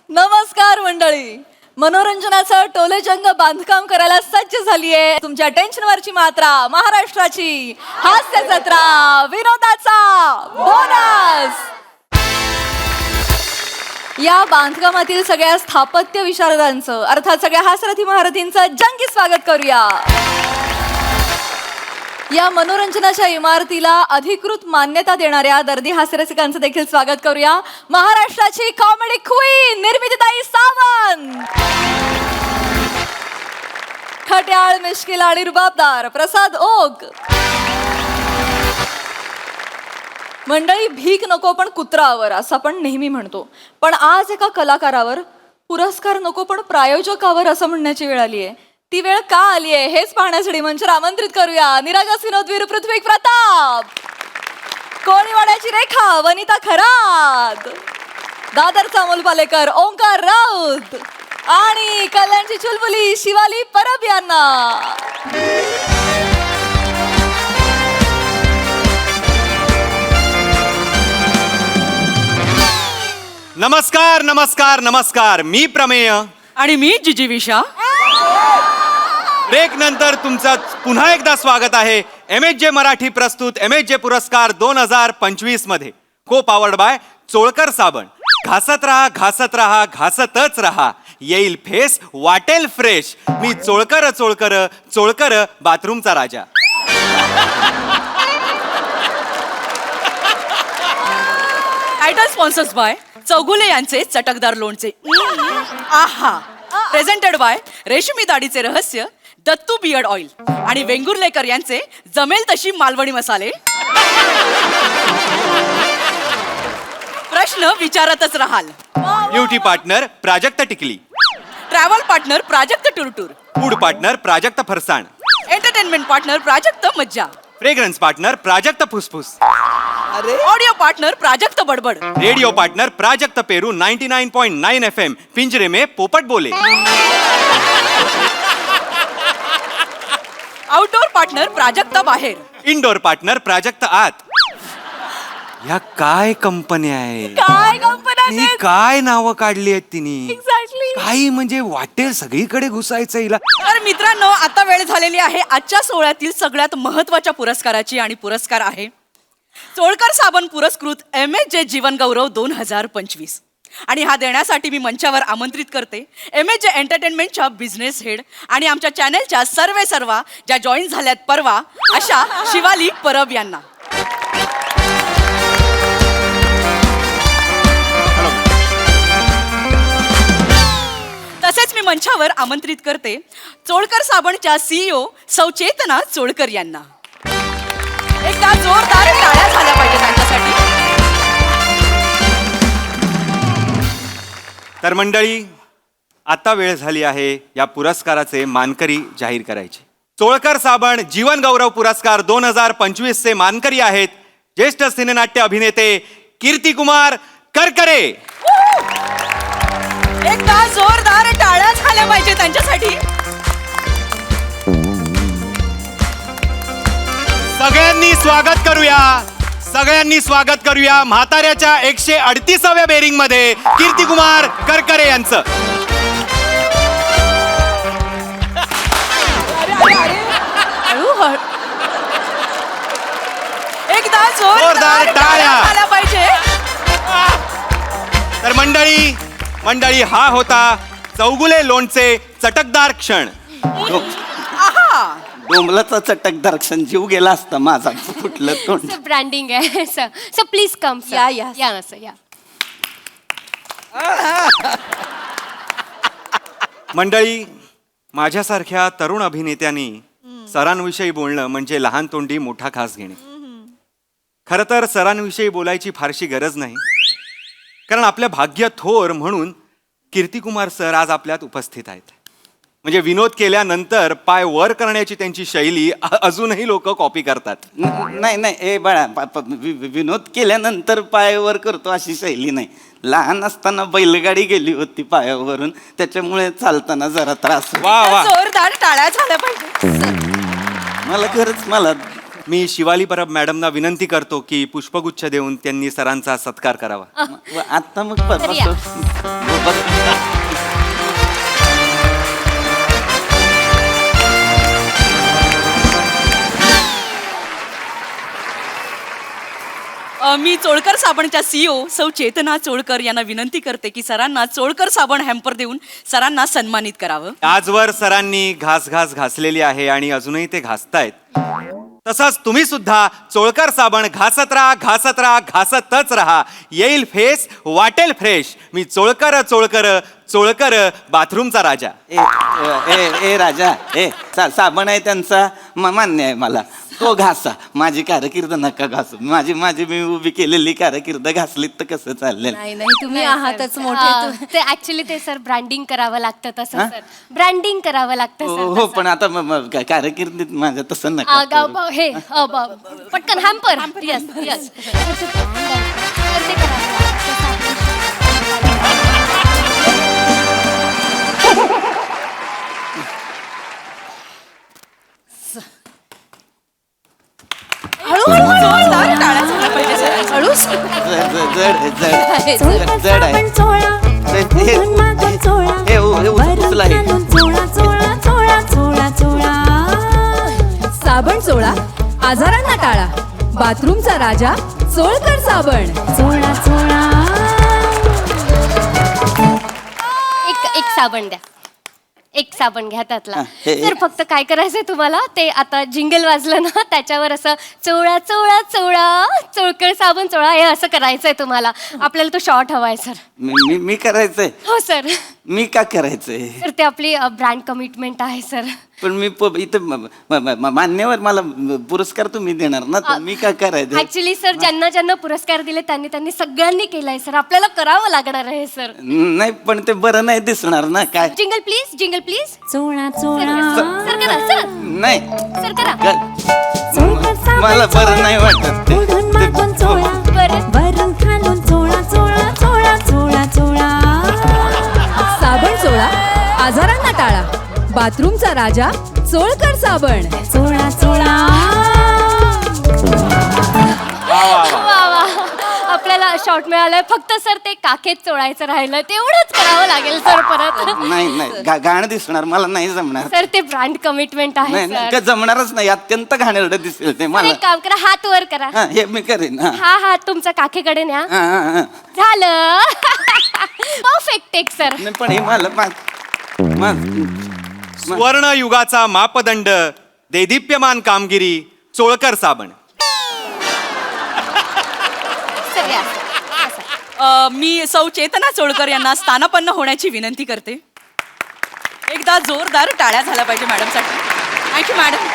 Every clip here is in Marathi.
नमस्कार मंडळी. मनोरंजनाचं टोलेजंग बांधकाम करायला सज्ज झालीये तुमच्या टेन्शनवरची मात्रा, महाराष्ट्राची हास्य जत्रा, विनोदाचा बोनस. या बांधकामातील सगळ्या स्थापत्य विशारदांचं अर्थात सगळ्या हास्यरथी महारथींचं जंगी स्वागत करूया. या मनोरंजनाच्या इमारतीला अधिकृत मान्यता देणाऱ्या दर्दी हास्यरसिकांचं देखील स्वागत करूया. महाराष्ट्राची कॉमेडी क्वीन निर्मितीताई सावंत, खट्याळ, मिश्किल आणि रुबाबदार प्रसाद ओक. मंडळी, भीक नको पण कुत्रावर असं आपण नेहमी म्हणतो, पण आज एका कलाकारावर पुरस्कार नको पण प्रायोजकावर असं म्हणण्याची वेळ आली आहे. ती वेळ का आली आहे हेच पाहण्यासाठी मंचावर आमंत्रित करूया निरागस विनोदवीर पृथ्वी प्रताप, कोळीवाड्याची रेखा वनिता खरात, दादरचा अमोल पालेकर ओंकार राऊत आणि कल्याणची चुलबुली शिवाली परब यांना. नमस्कार नमस्कार नमस्कार. मी प्रमेय आणि मी जिजीविषा. ब्रेक नंतर तुमचं पुन्हा एकदा स्वागत आहे MHJ मराठी प्रस्तुत MHJ पुरस्कार 2025 मध्ये, को पावर्ड बाय चोळकर साबण. घासत राहा घासत राहा घासतच राहा, येईल फेस वाटेल फ्रेश. मी चोळकर चोळकर चोळकर बाथरूमचा राजा. टायटल स्पॉन्सर्स बाय चौगुले यांचे चटकदार लोणचे. आहा. प्रेझेंटेड बाय रेशमी दाढीचे रहस्य दत्तू बियर्ड ऑइल आणि वेंगुर्लेकर यांचे जमेल तशी मालवणी मसाले. प्रश्न विचारतच राहाल. ब्युटी पार्टनर प्राजक्त टिकली, ट्रॅव्हल पार्टनर प्राजक्त टुरटूर, फूड पार्टनर प्राजक्त फरसाण, एंटरटेनमेंट पार्टनर प्राजक्त मज्जा, फ्रेग्रन्स पार्टनर प्राजक्त फुसफुस, ऑडिओ पार्टनर प्राजक्त बडबड, रेडियो पार्टनर प्राजक्त पेरू 99.9 FM पिंजरे में पोपट बोले, आउटडोर पार्टनर प्राजक्त बाहेर, इंडोर पार्टनर प्राजक्त आत. या काय कंपन्या आहेत, काय कंपन्या आणि काय नावं काढली आहेत तिने. एक्झॅक्टली. काही म्हणजे वाटेल सगळीकडे घुसायचं हिला. तर मित्रांनो, आता वेळ झालेली आहे आजच्या सोहळ्यातील सगळ्यात महत्वाच्या पुरस्काराची, आणि पुरस्कार आहे चोळकर साबण पुरस्कृत MHJ जीवन गौरव 2025. आणि हा देण्यासाठी मी मंचावर आमंत्रित करते MHJ एंटरटेनमेंटच्या बिझनेस हेड आणि आमच्या चॅनेलच्या सर्वा ज्या जॉईन झाल्यात परवा अशा शिवाली परब यांना. तसेच मी मंचावर आमंत्रित करते चोळकर साबणच्या CEO सौ चेतना चोळकर यांना. एकदा जोरदार टाळ्या झाल्या पाहिजे त्यांच्यासाठी. तर मंडळी, आता वेळ झाली आहे या पुरस्काराचे मानकरी जाहीर करायचे. चोळकर साबण जीवन गौरव पुरस्कार 2025 चे मानकरी आहेत ज्येष्ठ सिनेनाट्य अभिनेते कीर्तिकुमार करकरे. एकदा जोरदार टाळ्या झाल्या पाहिजे त्यांच्यासाठी. सगळ्यांनी स्वागत करूया, सगळ्यांनी स्वागत करूया म्हाताऱ्याच्या 138व्या बेरिंग मध्ये कीर्तिकुमार करकरे यांचं. एकदा जोरदार टाळ्या झाल्या पाहिजे. तर मंडळी हा होता चौगुले लोणचे चटकदार क्षण. आहा. डोंबलाचा चटकदार क्षण जीव गेला असता माझा. फुटलं तोंड. ब्रँडिंग आहे sir. Sir please come sir. या ना सर या. मंडळी, माझ्यासारख्या तरुण अभिनेत्यांनी सरांविषयी बोलणं म्हणजे लहान तोंडी मोठा घास घेणे. खरं तर सरांविषयी बोलायची फारशी गरज नाही, कारण आपल्या भाग्य थोर म्हणून कीर्तिकुमार सर आज आपल्यात उपस्थित आहेत. म्हणजे विनोद केल्यानंतर पाय वर करण्याची त्यांची शैली अजूनही लोक कॉपी करतात. नाही ए बाळा, विनोद केल्यानंतर पायावर करतो अशी शैली नाही. लहान असताना बैलगाडी गेली होती पायावरून, त्याच्यामुळे चालताना जरा त्रास. वा वा. जोरदार टाळ्या झाल्या पाहिजे. मला खरंच मी शिवाली परब मॅडमना विनंती करतो की पुष्पगुच्छ देऊन त्यांनी सरांचा सत्कार करावा. आता मग तर या. मी चोळकर साबणच्या CEO सौ चेतना चोळकर यांना विनंती करते की सरांना चोळकर साबण हॅम्पर देऊन सरांना सन्मानित करावं. आजवर सरांनी घास घासलेली आहे आणि अजूनही ते घासतायत. तसंच तुम्ही सुद्धा चोळकर साबण घासतच राहा. येईल फेस वाटेल फ्रेश. मी चोळकर बाथरूमचा राजा. ए राजा साबण आहे त्यांचा मान्य आहे मला. तो घासा, माझी कारकीर्द नका घासू. माझी मी उभी केलेली कारकीर्द घासलीत तर कसं चाललेलं. नाही तुम्ही आहातच मोठे. ते ऍक्च्युली ते सर ब्रँडिंग करावं लागतं तसं सर. ब्रँडिंग करावं लागतं हो सर पण आता कारकिर्दीत माझं तसं नका करू. हे पटकन हॅम्पर यस यस ते करावं जोरदार टाळ्या झाल्या पाहिजे सरांच्या. हळूच. जड आहे. उचला हे. साबण चोळा, आजारांना टाळा. बाथरूमचा राजा चोळकर साबण. चोळा चोळा. एक साबण द्या. एक साबण घ्या त्यातला. हा, हे- तर फक्त काय करायचंय तुम्हाला ते आता जिंगल वाजलं ना त्याच्यावर असं चोळा चोळा चोळा चोळकर साबण चोळा हे असं करायचंय तुम्हाला. आपल्याला तो शॉर्ट हवाय सर. मी करायचंय. हो सर. मी का करायचंय? तर ते आपली ब्रँड कमिटमेंट आहे सर. पण मी इथं मान्यवर मला पुरस्कार तुम्ही देणार ना, तर मी का करायचं? ऍक्च्युली सर ज्यांना पुरस्कार दिले त्यांनी सगळ्यांनी केलाय सर. आपल्याला करावं लागणार आहे सर. नाही पण ते बरं नाही दिसणार ना. काय जिंगल प्लीज चोळा सर चोळा. सर करा सर नाही सर करा. चोळकर साबण मला बरं नाही वाटत ते. पुढून मागून चोळा. बरं वरून खालून चोळा चोळा चोळा चोळा चोळा. साबण चोळा, आजारांना टाळा. बाथरूमचा राजा चोळकर साबण. चोळा चोळा. वा वा आपल्याला शॉर्ट मिळालंय. फक्त सर ते काखेत चोळायचं राहिलं तेवढंच करावं लागेल सर परत. नाही गाणं दिसणार मला नाही जमणार. सर ते ब्रँड कमिटमेंट आहे नाही सर. का जमणारच नाही. अत्यंत घाणेरडं दिसेल ते तर मला. एक काम करा हात वर करा. हा, हे मी करेन. हा. हा हात तुमचा काखेकडे न्या. हा. झालं परफेक्ट टेक सर. नाही, पण हे मला स्वर्ण युगाचा मापदंड देदीप्यमान कामगिरी चोळकर साबण. सर या. मी सौ चेतना चोळकर यांना स्थानापन्न होण्याची विनंती करते. एकदा जोरदार टाळ्या झाल्या पाहिजे मॅडमसाठी. Thank you madam.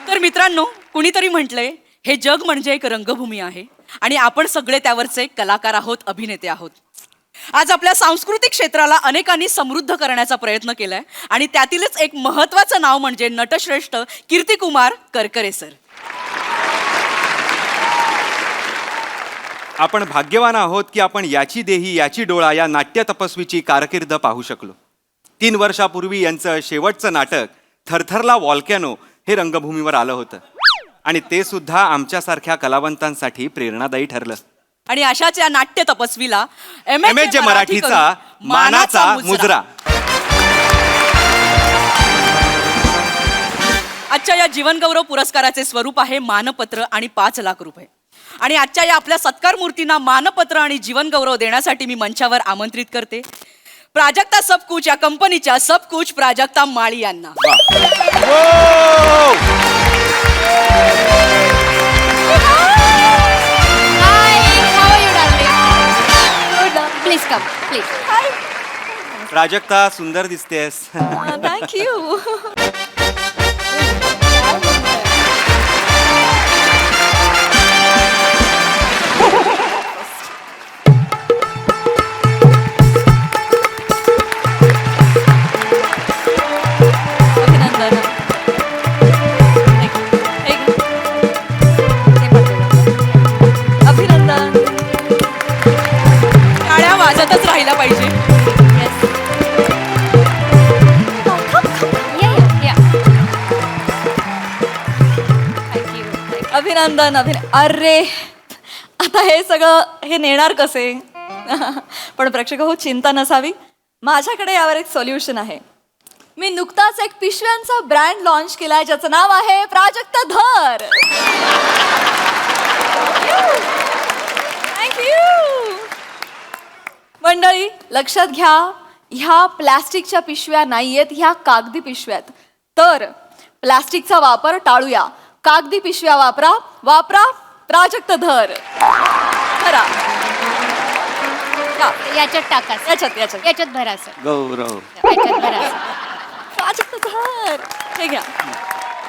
तर मित्रांनो, कुणीतरी म्हटलंय हे जग म्हणजे एक रंगभूमी आहे आणि आपण सगळे त्यावरचे कलाकार आहोत, अभिनेते आहोत. आज आपल्या सांस्कृतिक क्षेत्राला अनेकांनी समृद्ध करण्याचा प्रयत्न केलाय आणि त्यातीलच एक महत्वाचं नाव म्हणजे नटश्रेष्ठ कीर्तिकुमार करकरे सर. आपण भाग्यवान आहोत की आपण याची देही याची डोळा या नाट्य तपस्वीची कारकीर्द पाहू शकलो. 3 वर्षापूर्वी यांचं शेवटचं नाटक थरथरला वॉल्कॅनो हे रंगभूमीवर आलं होतं आणि ते सुद्धा आमच्यासारख्या कलावंतांसाठी प्रेरणादायी ठरलं. आणि अशाच या नाट्य तपस्वीला MSJ मराठीचा मानाचा मुजरा. आजच्या या जीवनगौरव पुरस्काराचे स्वरूप आहे मानपत्र आणि 5 लाख रुपये. आणि आजच्या या आपल्या सत्कार मूर्तींना मानपत्र आणि जीवनगौरव देण्यासाठी मी मंचावर आमंत्रित करते प्राजक्ता सबकुच या कंपनीच्या सबकुच प्राजक्ता माळी यांना. Please come please. प्राजक्ता सुंदर दिसतेस. थँक्यू. अभिनंदन. अभिनंदन. टाळ्या वाजतच राहिला पाहिजे. या या या अभिनंदन अरे आता हे सगळं हे नेणार कसे पण प्रेक्षक हो, चिंता नसावी, माझ्याकडे यावर एक सोल्युशन आहे. मी नुकताच एक पिशव्यांचा ब्रँड लॉन्च केलाय ज्याचं नाव आहे प्राजक्त धर. थँक्यू. मंडळी लक्षात घ्या, ह्या प्लास्टिकच्या पिशव्या नाहीयेत, ह्या कागदी पिशव्यात. तर प्लास्टिकचा वापर टाळूया, कागदी पिशव्या वापरा. वापरा प्राजक्त धर. करा. याच्यात टाका सर. याच्यात याच्यात याच्यात भरा सर. गौरव याच्यात भरा सर. प्राजक्त धर. हे घ्या.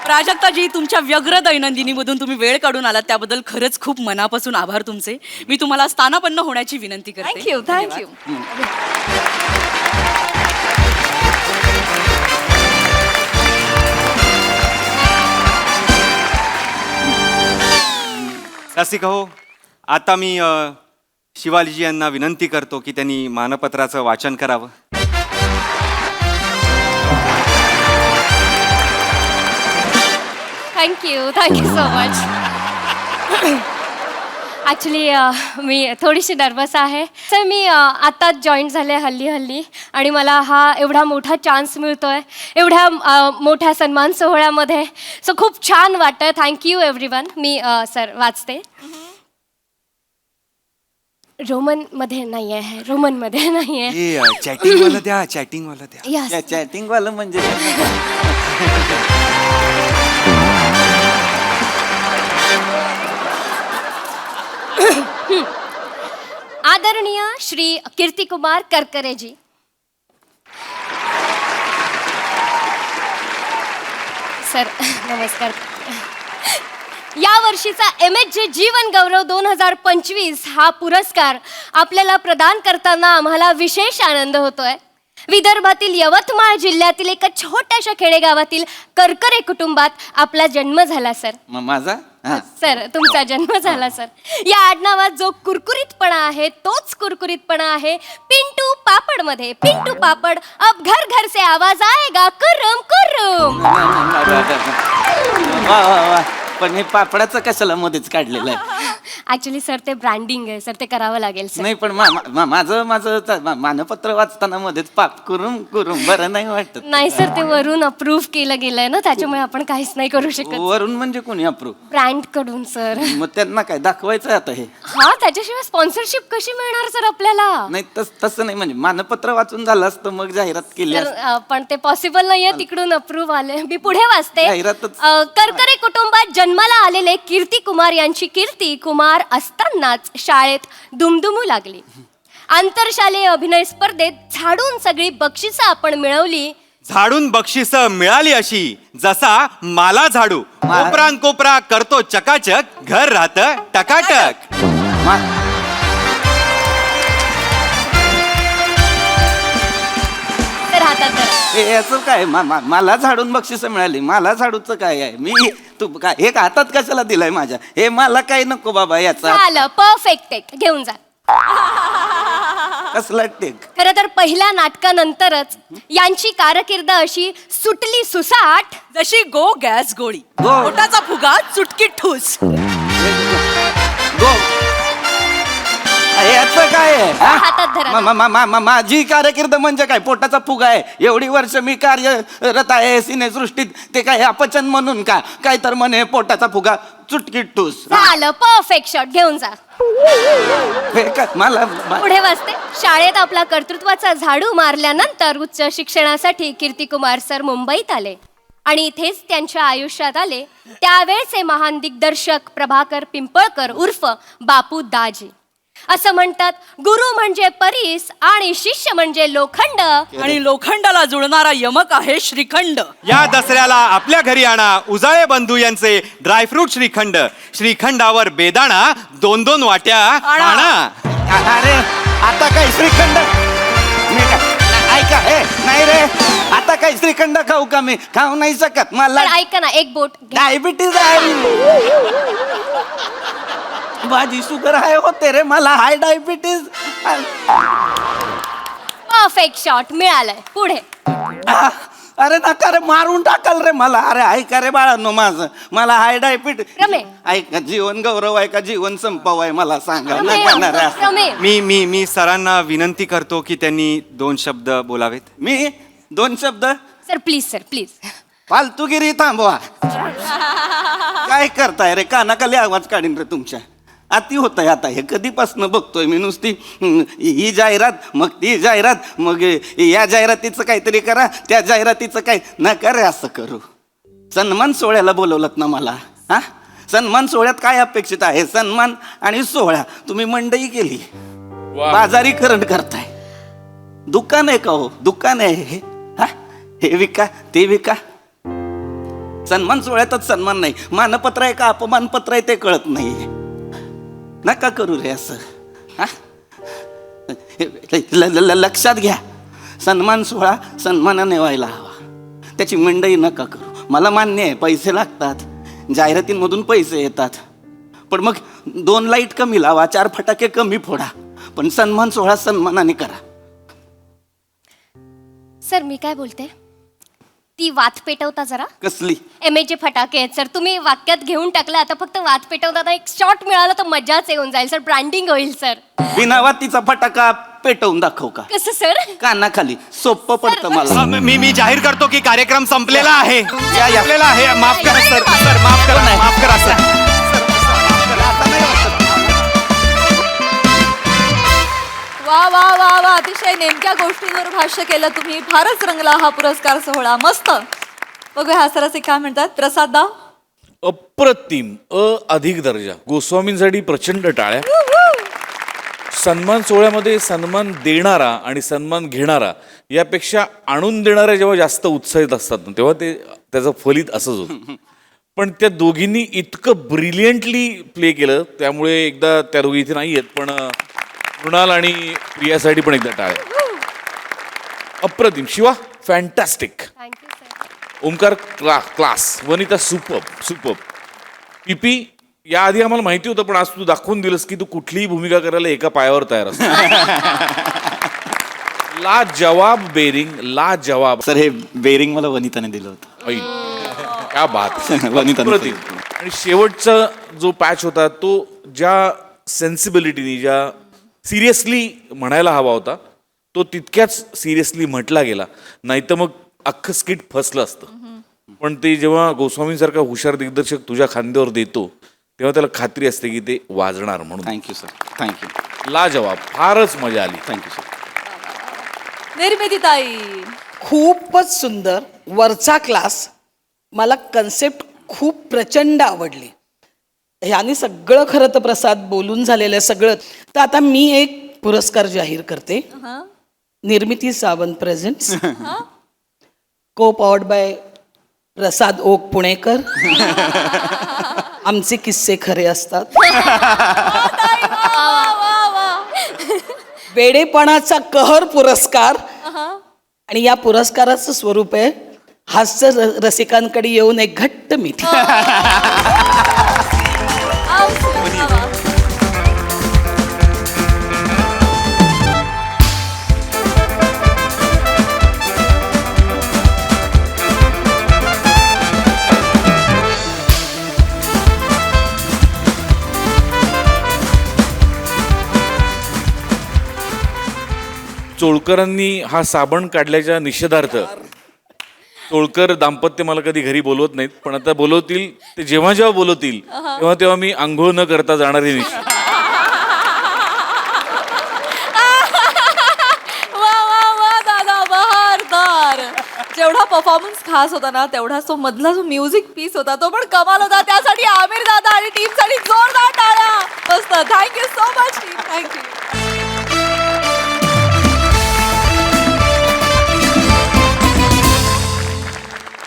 प्राजक्ताजी, तुमच्या व्यग्र दैनंदिनीमधून तुम्ही वेळ काढून आलात त्याबद्दल खरंच खूप मनापासून आभार तुमचे. मी तुम्हाला स्थानापन्न होण्याची विनंती करते. Thank you thank you. रसिका हो, आता मी शिवालीजी यांना विनंती करतो की त्यांनी मानपत्राचं वाचन करावं. Thank you so much. ॲक्च्युली मी थोडीशी नर्वस आहे सर. मी आत्ताच जॉईन झाले हल्ली आणि मला हा एवढा मोठा चान्स मिळतोय एवढ्या मोठ्या सन्मान सोहळ्यामध्ये. सो खूप छान वाटतं. Thank you everyone. मी सर वाचते. रोमनमध्ये नाही आहे, रोमनमध्ये नाही आहे. चॅटिंग वाला द्या, चॅटिंग वाला द्या. यस. चॅटिंग वालं म्हणजे आदरणीय श्री कीर्तिकुमार करकरेजी, सर नमस्कार. या वर्षीचा MHJ जीवन गौरव 2025 हा पुरस्कार आपल्याला प्रदान करताना आम्हाला विशेष आनंद होतोय. विदर्भातील यवतमाळ जिल्ह्यातील एका छोट्याशा खेडेगावातील करकरे कुटुंबात आपला जन्म झाला सर. माझा हा. सर तुमचा जन्म झाला सर. या आडनावात जो कुरकुरीतपणा आहे तोच कुरकुरीतपणा आहे पिंटू पापड मध्ये. पिंटू पापड, अब घर घर से आवाज आएगा कुर्रम कुर्रम. वा वा वा. पण हे पापडाचं कशाला मध्येच काढलेलं आहे? ऍक्च्युली सर ते ब्रँडिंग आहे सर, ते करावं लागेल सर. नाही पण माझं मानपत्र वाचताना मध्येच पाप कुरुम कुरुम बरं नाही वाटत. नाही सर, ते वरून अप्रूव्ह केलं गेलंय ना, त्याच्यामुळे आपण काहीच नाही करू शकत. वरून म्हणजे कोणी अप्रूव्ह? ब्रँड कडून सर. मग त्यांना काय दाखवायचं आता हे? हा, त्याच्याशिवाय स्पॉन्सरशिप कशी मिळणार सर आपल्याला? नाही तसं नाही, म्हणजे मानपत्र वाचून झालं असतं मग जाहिरात केली असती. तर, पण ते पॉसिबल नाहीये, तिकडून अप्रूव्ह आले. मी पुढे वाचते. जाहिरातच. करकरे कुटुंबात जन्माला आलेले कीर्ती कुमार यांची कीर्ती कुमार असतानाच शाळेत दुमदुमू लागली. आंतरशालेय अभिनय स्पर्धेत झाडून सगळी बक्षिसं आपण मिळवली. झाडून बक्षिस मिळाली अशी जसा मला झाडू. कोपरान कोपरा करतो चकाचक, घर राहत टकाटक. तर हातात धरा. याचं काय मला झाडून बक्षिसं मिळाली? मला झाडूचं काय आहे? मी तू काय हे हातात कशाला दिलंय माझ्या? हे मला काय नको बाबा याचा. झालं, परफेक्ट टेक घेऊन जा. कसला टेक? खरं तर पहिल्या नाटकानंतरच यांची कारकीर्द अशी सुटली सुसाट जशी गो गॅस गोळी, गो. पोटाचा फुगा, चुटकी ठूस. गो याचं काय आहे? हा? हातात धरा. माझी कारकीर्द म्हणजे काय? पोटाचा फुगा आहे. एवढी वर्ष मी कार्यरत आहे सिनेसृष्टीत. ते काय अपचन म्हणून का? काय तर म्हणे पोटाचा फुगा, चुटकी ठूस. झालं, परफेक्ट शॉट घेऊन जा. हे काय मला पुढे वाचते. शाळेत आपला कर्तृत्वाचा झाडू मारल्यानंतर उच्च शिक्षणासाठी कीर्तिकुमार सर मुंबईत आले आणि इथेच त्यांच्या आयुष्यात आले त्यावेळचे महान दिग्दर्शक प्रभाकर पिंपळकर उर्फ बापू दाजी. असं म्हणतात, गुरु म्हणजे परीस आणि शिष्य म्हणजे लोखंड. आणि लोखंडाला जुळणारा यमक आहे श्रीखंड. या दसऱ्याला आपल्या घरी आणा उजाळे बंधू यांचे ड्रायफ्रूट श्रीखंड. श्रीखंडावर बेदाणा 2-2 वाट्या आणा. अरे आता काय श्रीखंड? ऐका हे नाही रे, आता काय श्रीखंड खाऊ का? मी खाऊ नाही शकत. मला पण ऐका ना, एक बोट घ्या. डायबिटीज आहे. माझी शुगर आहे होते रे, मला हाय डायबिटीज. परफेक्ट शॉट मिळालंय. पुढे अरे नका रे, मारून टाकाल रे मला. अरे ऐका रे बाळांनो माझं, मला हाय डायबिटीज. रमे. ऐका, जीवन गौरव आहे का जीवन संपव आहे मला सांगा. रमे, नका ना रे असं. रमे. मी सरांना विनंती करतो की त्यांनी 2 शब्द बोलावेत. मी 2 शब्द सर प्लीज. फालतूगिरी थांबवा. काय करताय रे, कानाखाली आवाज काढीन रे तुमच्या. अति होत आहे आता हे. कधीपासून बघतोय मी नुसती ही जाहिरात, मग ती जाहिरात, मग या जाहिरातीचं काहीतरी करा, त्या जाहिरातीचं काय. नका रे असं करू. सन्मान सोहळ्याला बोलवलं ना मला. हा, सन्मान सोहळ्यात काय अपेक्षित आहे? सन्मान आणि सोहळा. तुम्ही मंडई केली, बाजारीकरण करताय. दुकान आहे का हो? दुकान आहे हे? हा, हे विका ते विका. सन्मान सोहळ्यातच सन्मान नाही, मानपत्र आहे का अपमानपत्र आहे ते कळत नाही. नका करू रे असं. हा, लक्षात घ्या, सन्मान सोहळा सन्मानाने व्हायला हवा. त्याची मंडई नका करू. मला मान्य आहे पैसे लागतात, जाहिरातींमधून पैसे येतात, पण मग 2 लाईट कमी लावा, 4 फटाके कमी फोडा, पण सन्मान सोहळा सन्मानाने करा. सर मी काय बोलते, ती वात पेटवता जरा. कसली? एमएचे फटाके आहेत सर, तुम्ही वाक्यात घेऊन टाकलं. आता फक्त वात पेटवताना एक शॉट मिळाला तर मजाच येऊन जाईल सर. ब्रँडिंग होईल सर. बिना वातीचा फटाका पेटवून दाखव का? कसं सर? कानाखाली सोपं पडतं मला. मी जाहीर करतो की कार्यक्रम संपलेला आहे. या. संपलेला आहे. माफ करा सर, माफ करा सर. वा वा वा वा, अतिशय नेमक्या गोष्टींवर भाष्य केलं तुम्ही. फारच रंगला हा पुरस्कार सोहळा. मस्त. बघूया हा सरस काय म्हणतात. प्रसाद दा. अप्रतिम, अधिक दर्जा. गोस्वामींसाठी प्रचंड टाळ्या. सन्मान सोहळ्यामध्ये सन्मान देणारा आणि सन्मान घेणारा यापेक्षा आणून देणाऱ्या जेव्हा जास्त उत्साहित असतात ना, तेव्हा ते त्याचं फलित असंच होतं. पण त्या दोघींनी इतकं ब्रिलियंटली प्ले केलं, त्यामुळे एकदा त्या दोघी इथे नाही आहेत, पण मृणाल आणि प्रियासाठी पण एकदा टाळ्या. अप्रतिम. Shiva fantastic. Thank you sir. Omkar class. Vanita super. पीपी याआधी आम्हाला माहिती होतं, पण आज तू दाखवून दिलंस की तू कुठलीही भूमिका करायला एका पायावर तयार असतो. लाजवाब बेरिंग, लाजवाब. सर हे बेरिंग मला वनिताने दिलं होतं. ऐ, क्या बात. वनिताने अप्रतिम. आणि शेवटचा जो पॅच होता तो ज्या सेन्सिबिलिटीनी, ज्या सिरियसली म्हणायला हवा होता, तो तितक्याच सिरियसली म्हटला गेला. नाही तर मग अख्खं स्किट फसलं असतं. पण ते जेव्हा गोस्वामींसारखा हुशार दिग्दर्शक तुझ्या खांद्यावर देतो, तेव्हा त्याला खात्री असते की ते वाजणार म्हणून. Thank you sir, thank you. लाजवाब. फारच मजा आली. Thank you sir. निर्मिती ताई. खूपच सुंदर, वरचा क्लास. मला कन्सेप्ट खूप प्रचंड आवडली. ह्याने सगळं खरं तर प्रसाद बोलून झालेलं आहे सगळं. तर आता मी एक पुरस्कार जाहीर करते. निर्मिती सावंत प्रेझेंट्स, को पॉवर्ड बाय प्रसाद ओक पुणेकर. आमचे किस्से खरे असतात. वेडेपणाचा कहर पुरस्कार. आणि या पुरस्काराचं स्वरूप आहे हास्य रसिकांकडे येऊन एक घट्ट मिठी. चोळकरांनी हा साबण काढल्याच्या निषेधार्थ चोळकर दाम्पत्य मला कधी घरी बोलवत नाहीत, पण आता बोलवतील. ते जेव्हा जेव्हा बोलवतील तेव्हा तेव्हा मी आंघोळ न करता जाणारी निश्चित. वा वा वा दादा, बहारदार. जेवढा परफॉर्मन्स खास होता ना, तेवढाच तो मधला जो म्युझिक पीस होता तो पण कमाल होता. त्यासाठी आमिर दादा आणि टीम साठी जोरदार टाळ्या. मस्त. Thank you so much team. Thank you.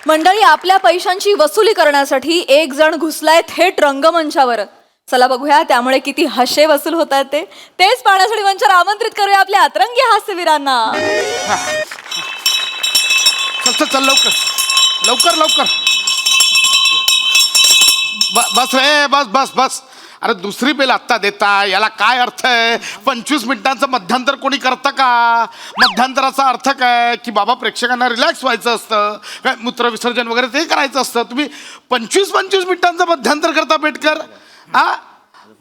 मंडळी, आपल्या पैशांची वसुली करण्यासाठी एक जण घुसलाय थेट रंगमंचावर. चला बघूया त्यामुळे किती हशे वसूल होत आहेत तेच पाहण्यासाठी मंचावर आमंत्रित करूया आपल्या अतरंगी हास्यवीरांना. चल लवकर लवकर लवकर. बस रे, बस बस बस. अरे दुसरी बेल आत्ता देता याला काय अर्थ आहे? 25 मिनिटांचं मध्यांतर कोणी करतं का? मध्यांतराचा अर्थ काय की बाबा प्रेक्षकांना रिलॅक्स व्हायचं असतं, काय मूत्र विसर्जन वगैरे ते करायचं असतं. तुम्ही 25 मिनिटांचं मध्यांतर करता बेटकर. हा,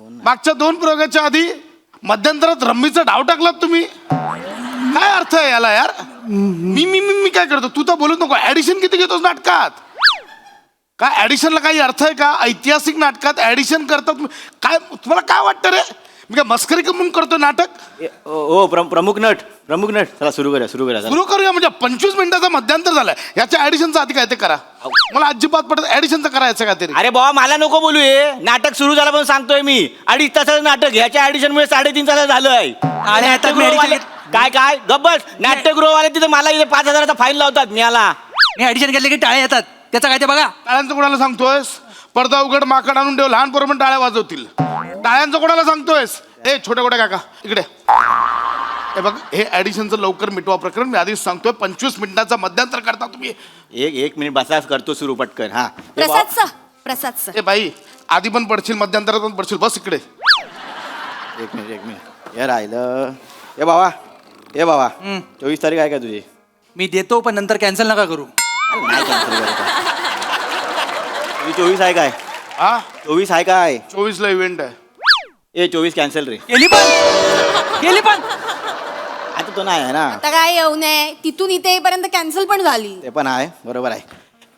मागच्या 2 प्रयोगाच्या आधी मध्यंतरात रम्मीचा डाव टाकलात तुम्ही. काय अर्थ आहे याला यार? मी काय करतो? तू तर बोलत नको. ऍडिशन किती घेतोस नाटकात? काय ऍडिशनला काही अर्थ आहे का? ऐतिहासिक नाटकात ऍडिशन करतात काय? तुम्हाला काय वाटतं रे? मी काय मस्करी म्हणून करतो नाटक? ओ प्रमुख नट चला सुरू करूया सुरू करूया म्हणजे 25 मिनिटाचा मध्यांतर झालाय. याच्या ऍडिशनचा आधी काय ते करा. मला अजिबात पडत ऍडिशनचं करायचं का तरी. अरे बाबा मला नको बोलू हे नाटक सुरू झालं पण सांगतोय मी 2.5 तासाचं नाटक ह्याच्या ऍडिशन मुळे 3.5 तासाचं झालंय. काय गब्बस नाट्यगृहवाले तिथे मला इथे 5,000चा फाईन लावतात. मी ऍडिशन केले की टाळे येतात त्याचं काय ते बघा. टाळ्यांचं कोणाला सांगतोयस? पडदा उघड माकड आणून ठेव, लहान पोरं पण टाळ्या वाजवतील. टाळ्यांचं कोणाला सांगतोयस? ए छोटे काका इकडे. हे बघ हे ऍडिशनचं लवकर मिटवा प्रकरण. मी आधीच सांगतोय 25 मिनिटाचा मध्यांतर करता तुम्ही. एक मिनिट बसा करतो सुरू पटकन. हा प्रसाद ए बाई आधी पण पडशील मध्यांतरात पण पडशील. बस इकडे. एक मिनिट हे राहिलं. ए बाबा 24 तारीख आहे का तुझी? मी देतो पण नंतर कॅन्सल नका करू. नाही cancel करत आहे. तुझी 24 आहे काय? हा 24 आहे काय? 24 ला इव्हेंट आहे. 24 कॅन्सल रे. गेली पण आता तो नाही आहे ना. आता काय येऊ नये तिथून इथे येईपर्यंत कॅन्सल पण झाली. ते पण आहे बरोबर आहे.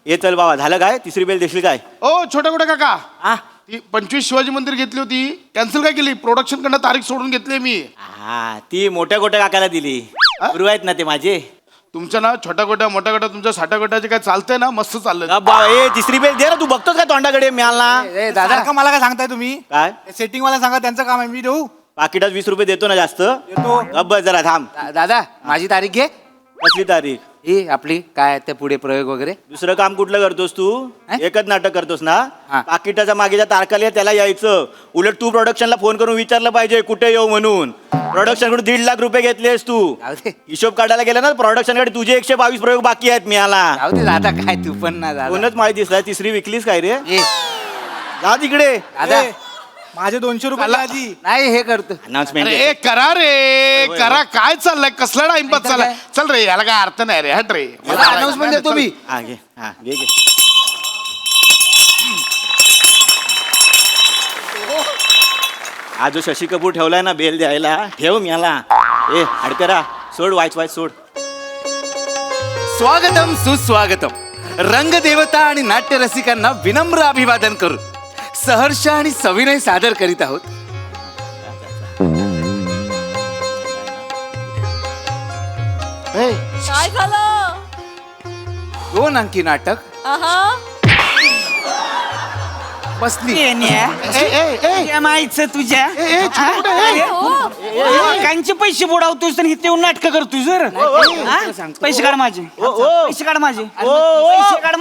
ये चल बाबा झालं काय? तिसरी बेल देशील काय? ओ छोटे काका हा ती 25 शिवाजी मंदिर घेतली होती कॅन्सल काय केली? प्रोडक्शन कडनं तारीख सोडून घेतली मी. हा ती मोठ्या काकाला दिली. गुरु आहेत ना ते माझे. तुमच्या ना छोट्या मोठ्या गोट्या तुमच्या 60 गोट्याचे काय चालतंय ना? मस्त चाललंय. ए तिसरी बेल दे ना. तू बघतोस का तोंडाकडे मिळाला दादा का मला काय सांगताय तुम्ही? काय सेटिंग वाला सांगा त्यांचं काम आहे. मी देऊ पाकिटात 20 रुपये देतो ना जास्त. देतो. अब्बा जरा थांब. दादा माझी तारीख घे. कसली तारीख? ही आपली काय ते पुढे प्रयोग वगैरे. दुसरं काम कुठलं करतोस तू? एकच नाटक करतोस ना? हा. पाकिटाच्या मागेच्या तारखाला त्याला यायचं. उलट तू प्रोडक्शनला फोन करून विचारलं पाहिजे कुठे येऊ म्हणून. प्रोडक्शन कडून 1.5 लाख रुपये घेतलेस तू. जाऊ दे. हिशोब काढायला गेला ना प्रोडक्शन कडे तुझे 122 प्रयोग बाकी आहेत मिळाला. जाऊ दे दादा काय तू पण ना दादा. कोणच माहिती दिसला. तिसरी विकलीस काय रे? ए, जा तिकडे. दादा माझे 200 रुपये आधी नाही हे करतो. अनाउन्समेंट अरे करा रे करा. काय चाललंय? कसला टाइमपास चाललाय? चल रे याला काय अर्थ नाही रे. हट रे. अनाउन्समेंट देतो मी. हा घे घे. हा जो शशी कपूर ठेवलाय ना बेल द्यायला ठेव मला. ए अडकरा सोड वाच सोड. स्वागतम सुस्वागतम. रंगदेवता आणि नाट्य रसिकांना विनम्र अभिवादन करू सहर्ष आणि सविनय सादर करीत आहोत. काय झालं? 2 अंकी नाटक आहा बसली. माहिती तुझ्या कांचे पैसे बुडावतोस आणि इथे नाटक करतोस जर पैसे काढ माझे. पैसे काढ माझे. पैसे काढ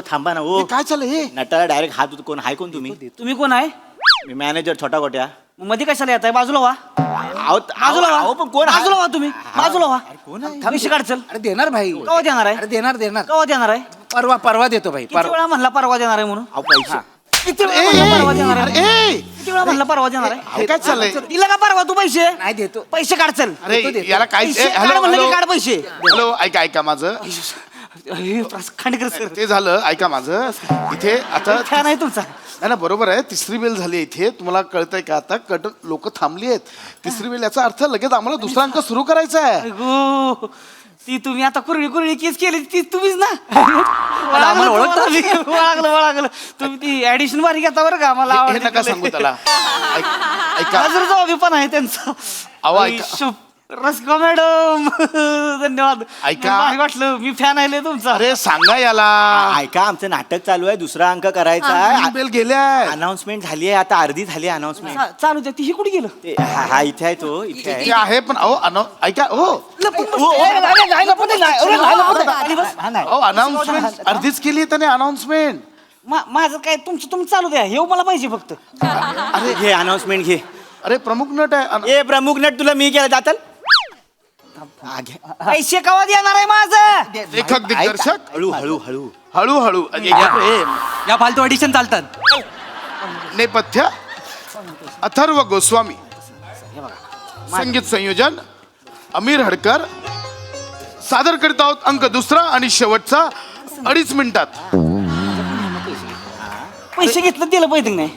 थांबा ना. ओ काय चाललंय हे? नटाला डायरेक्ट हात कोण हाय कोण तुम्ही? तुम्ही कोण आहे? मी मॅनेजर छोटा गोट्या. मध्ये कशाला येत आहे? बाजूला व्हा. बाजूला अहो, व्हा. पण कोण आहे? बाजूला व्हा तुम्ही. बाजूला व्हा. पैसे काढ चल. अरे देणार भाई. केव्हा देणार आहे? अरे देणार केव्हा देणार आहे? परवा देतो भाई. किती वेळा म्हणला परवा देणार आहे म्हणून? अहो, पैसे किती वेळा म्हणला परवा देणार आहे? किती वेळा म्हणला परवा देणार आहे? हे काय चाललंय? दिला का परवा तू पैसे? नाही देतो. पैसे काढ चल. अरे याला काय? पैसे काढ हॅलो म्हणलं की हॅलो काढ पैसे. हॅलो ऐका माझं. खांडेकर सर ते झालं. ऐका माझं. इथे आता फॅन आहे तुमचा. नाही ना बरोबर आहे. तिसरी बेल झाली इथे. तुम्हाला कळतंय का आता? लोक थांबली आहेत. तिसरी बेल याचा अर्थ लगेच आम्हाला दुसरा अंक सुरू करायचा आहे. अगो, ती तुम्ही आता कुरळी केस केली ती तुम्हीच ना. आम्हाला ओळखता मी. ओळखलं तुम्ही ती ऍडिशन वारी घेता बरं का. आम्हाला हे नका सांगू त्याला. ऐका हजर जबाबी पण आहे त्यांचा. अहो, ऐका. आयुष्य. रसिका मॅडम धन्यवाद. ऐका. भारी वाटलं. मी फॅन आहे तुमचा. अरे सांगा याला. ऐका आमचं नाटक चालू आहे. दुसरा अंक करायचा आहे. बेल गेल्या. अनाउन्समेंट झाली आहे आता अर्धी झाली अनाउन्समेंट. चालू द्या. ती कुठे गेलं? हा इथे आहे तो इथे आहे. ते आहे पण अहो ऐका हो अनाउन्समेंट अर्धीच केली त्याने अनाउन्समेंट. माझं काय तुमचं तुम्ही चालू द्या. हे मला पाहिजे फक्त. अरे घे अनाउन्समेंट घे. अरे प्रमुख नट आहे. ए प्रमुख नट तुला मी केलं जातल. पैसे कवा देणार आहे माझं? लेखक दिग्दर्शक हळू हळू हळू हळूहळू. या फालतू ऑडिशन चालतात. नेपथ्य अथर्व गोस्वामी, संगीत संयोजन अमीर हडकर. सादर करीत आहोत अंक दुसरा आणि शेवटचा 2.5 मिनिटात. पैसे घेतलं दिलं पाहिजे की नाही?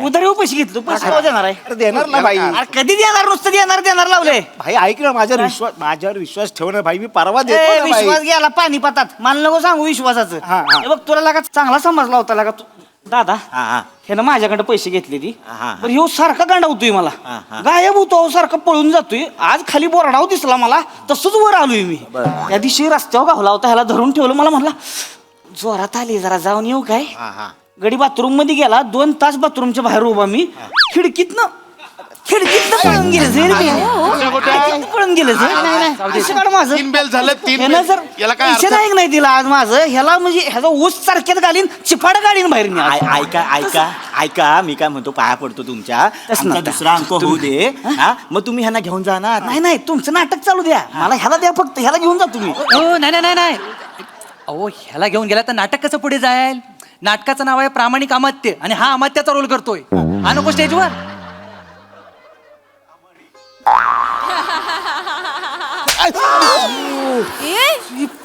उधारी पैसे घेतलं, पैसे केव्हा देणार आहे? देणार ना भाई. अरे कधी देणार? नुसतं देणार लावले. भाई ऐक ना, माझ्यावर विश्वास ठेव ना भाई, मी परवा देतो ए, ना भाई. विश्वास गेला पाणीपातात. मला नको सांगू विश्वासाचं. हा, हा. हे बघ तुला लागा चांगला समजला होता लागा तू. दादा हा, हा. हे ना माझ्याकडे पैसे घेतले ती. हा. बरं ह्यो सारखा गांडा होतोय मला. हा. गायब होतो सारखा पळून जातोय. आज खाली बोरडाव दिसला मला, तसंच वर आलोय मी. त्या दिवशी रस्त्यावर गावला होता, ह्याला धरून ठेवलं. मला म्हणला जोरात आली, जरा जाऊन येऊ काय? गडी बाथरूम मध्ये गेला. 2 तास बाथरूमच्या बाहेर उभा मी. खिडकीतनं पळून गेलं. पळून गेलं माझं. 3 बेल झाले, 3 ह्यानं बेल. जर याला काय पैसे अर्थ? नाही नाही दिला आज माझं, ह्याला म्हणजे ह्याचा ऊस सारख्यात घालीन, चिपाड गाडीन बाहेर मी आज. ऐका मी काय म्हणतो, पाया पडतो तुमच्या. तसं आमचा नका. दुसरा अंक होऊ दे. हा, मग तुम्ही ह्यांना घेऊन जा ना. नाही तुमचं नाटक चालू द्या, मला ह्याला द्या फक्त. ह्याला घेऊन जा तुम्ही. हो नाही अहो ह्याला घेऊन गेला तर नाटक कसं पुढे जाईल? नाटकाचं नाव आहे प्रामाणिक अमात्य आणि हा अमात्याचा रोल करतोय. हा नको स्टेजवर.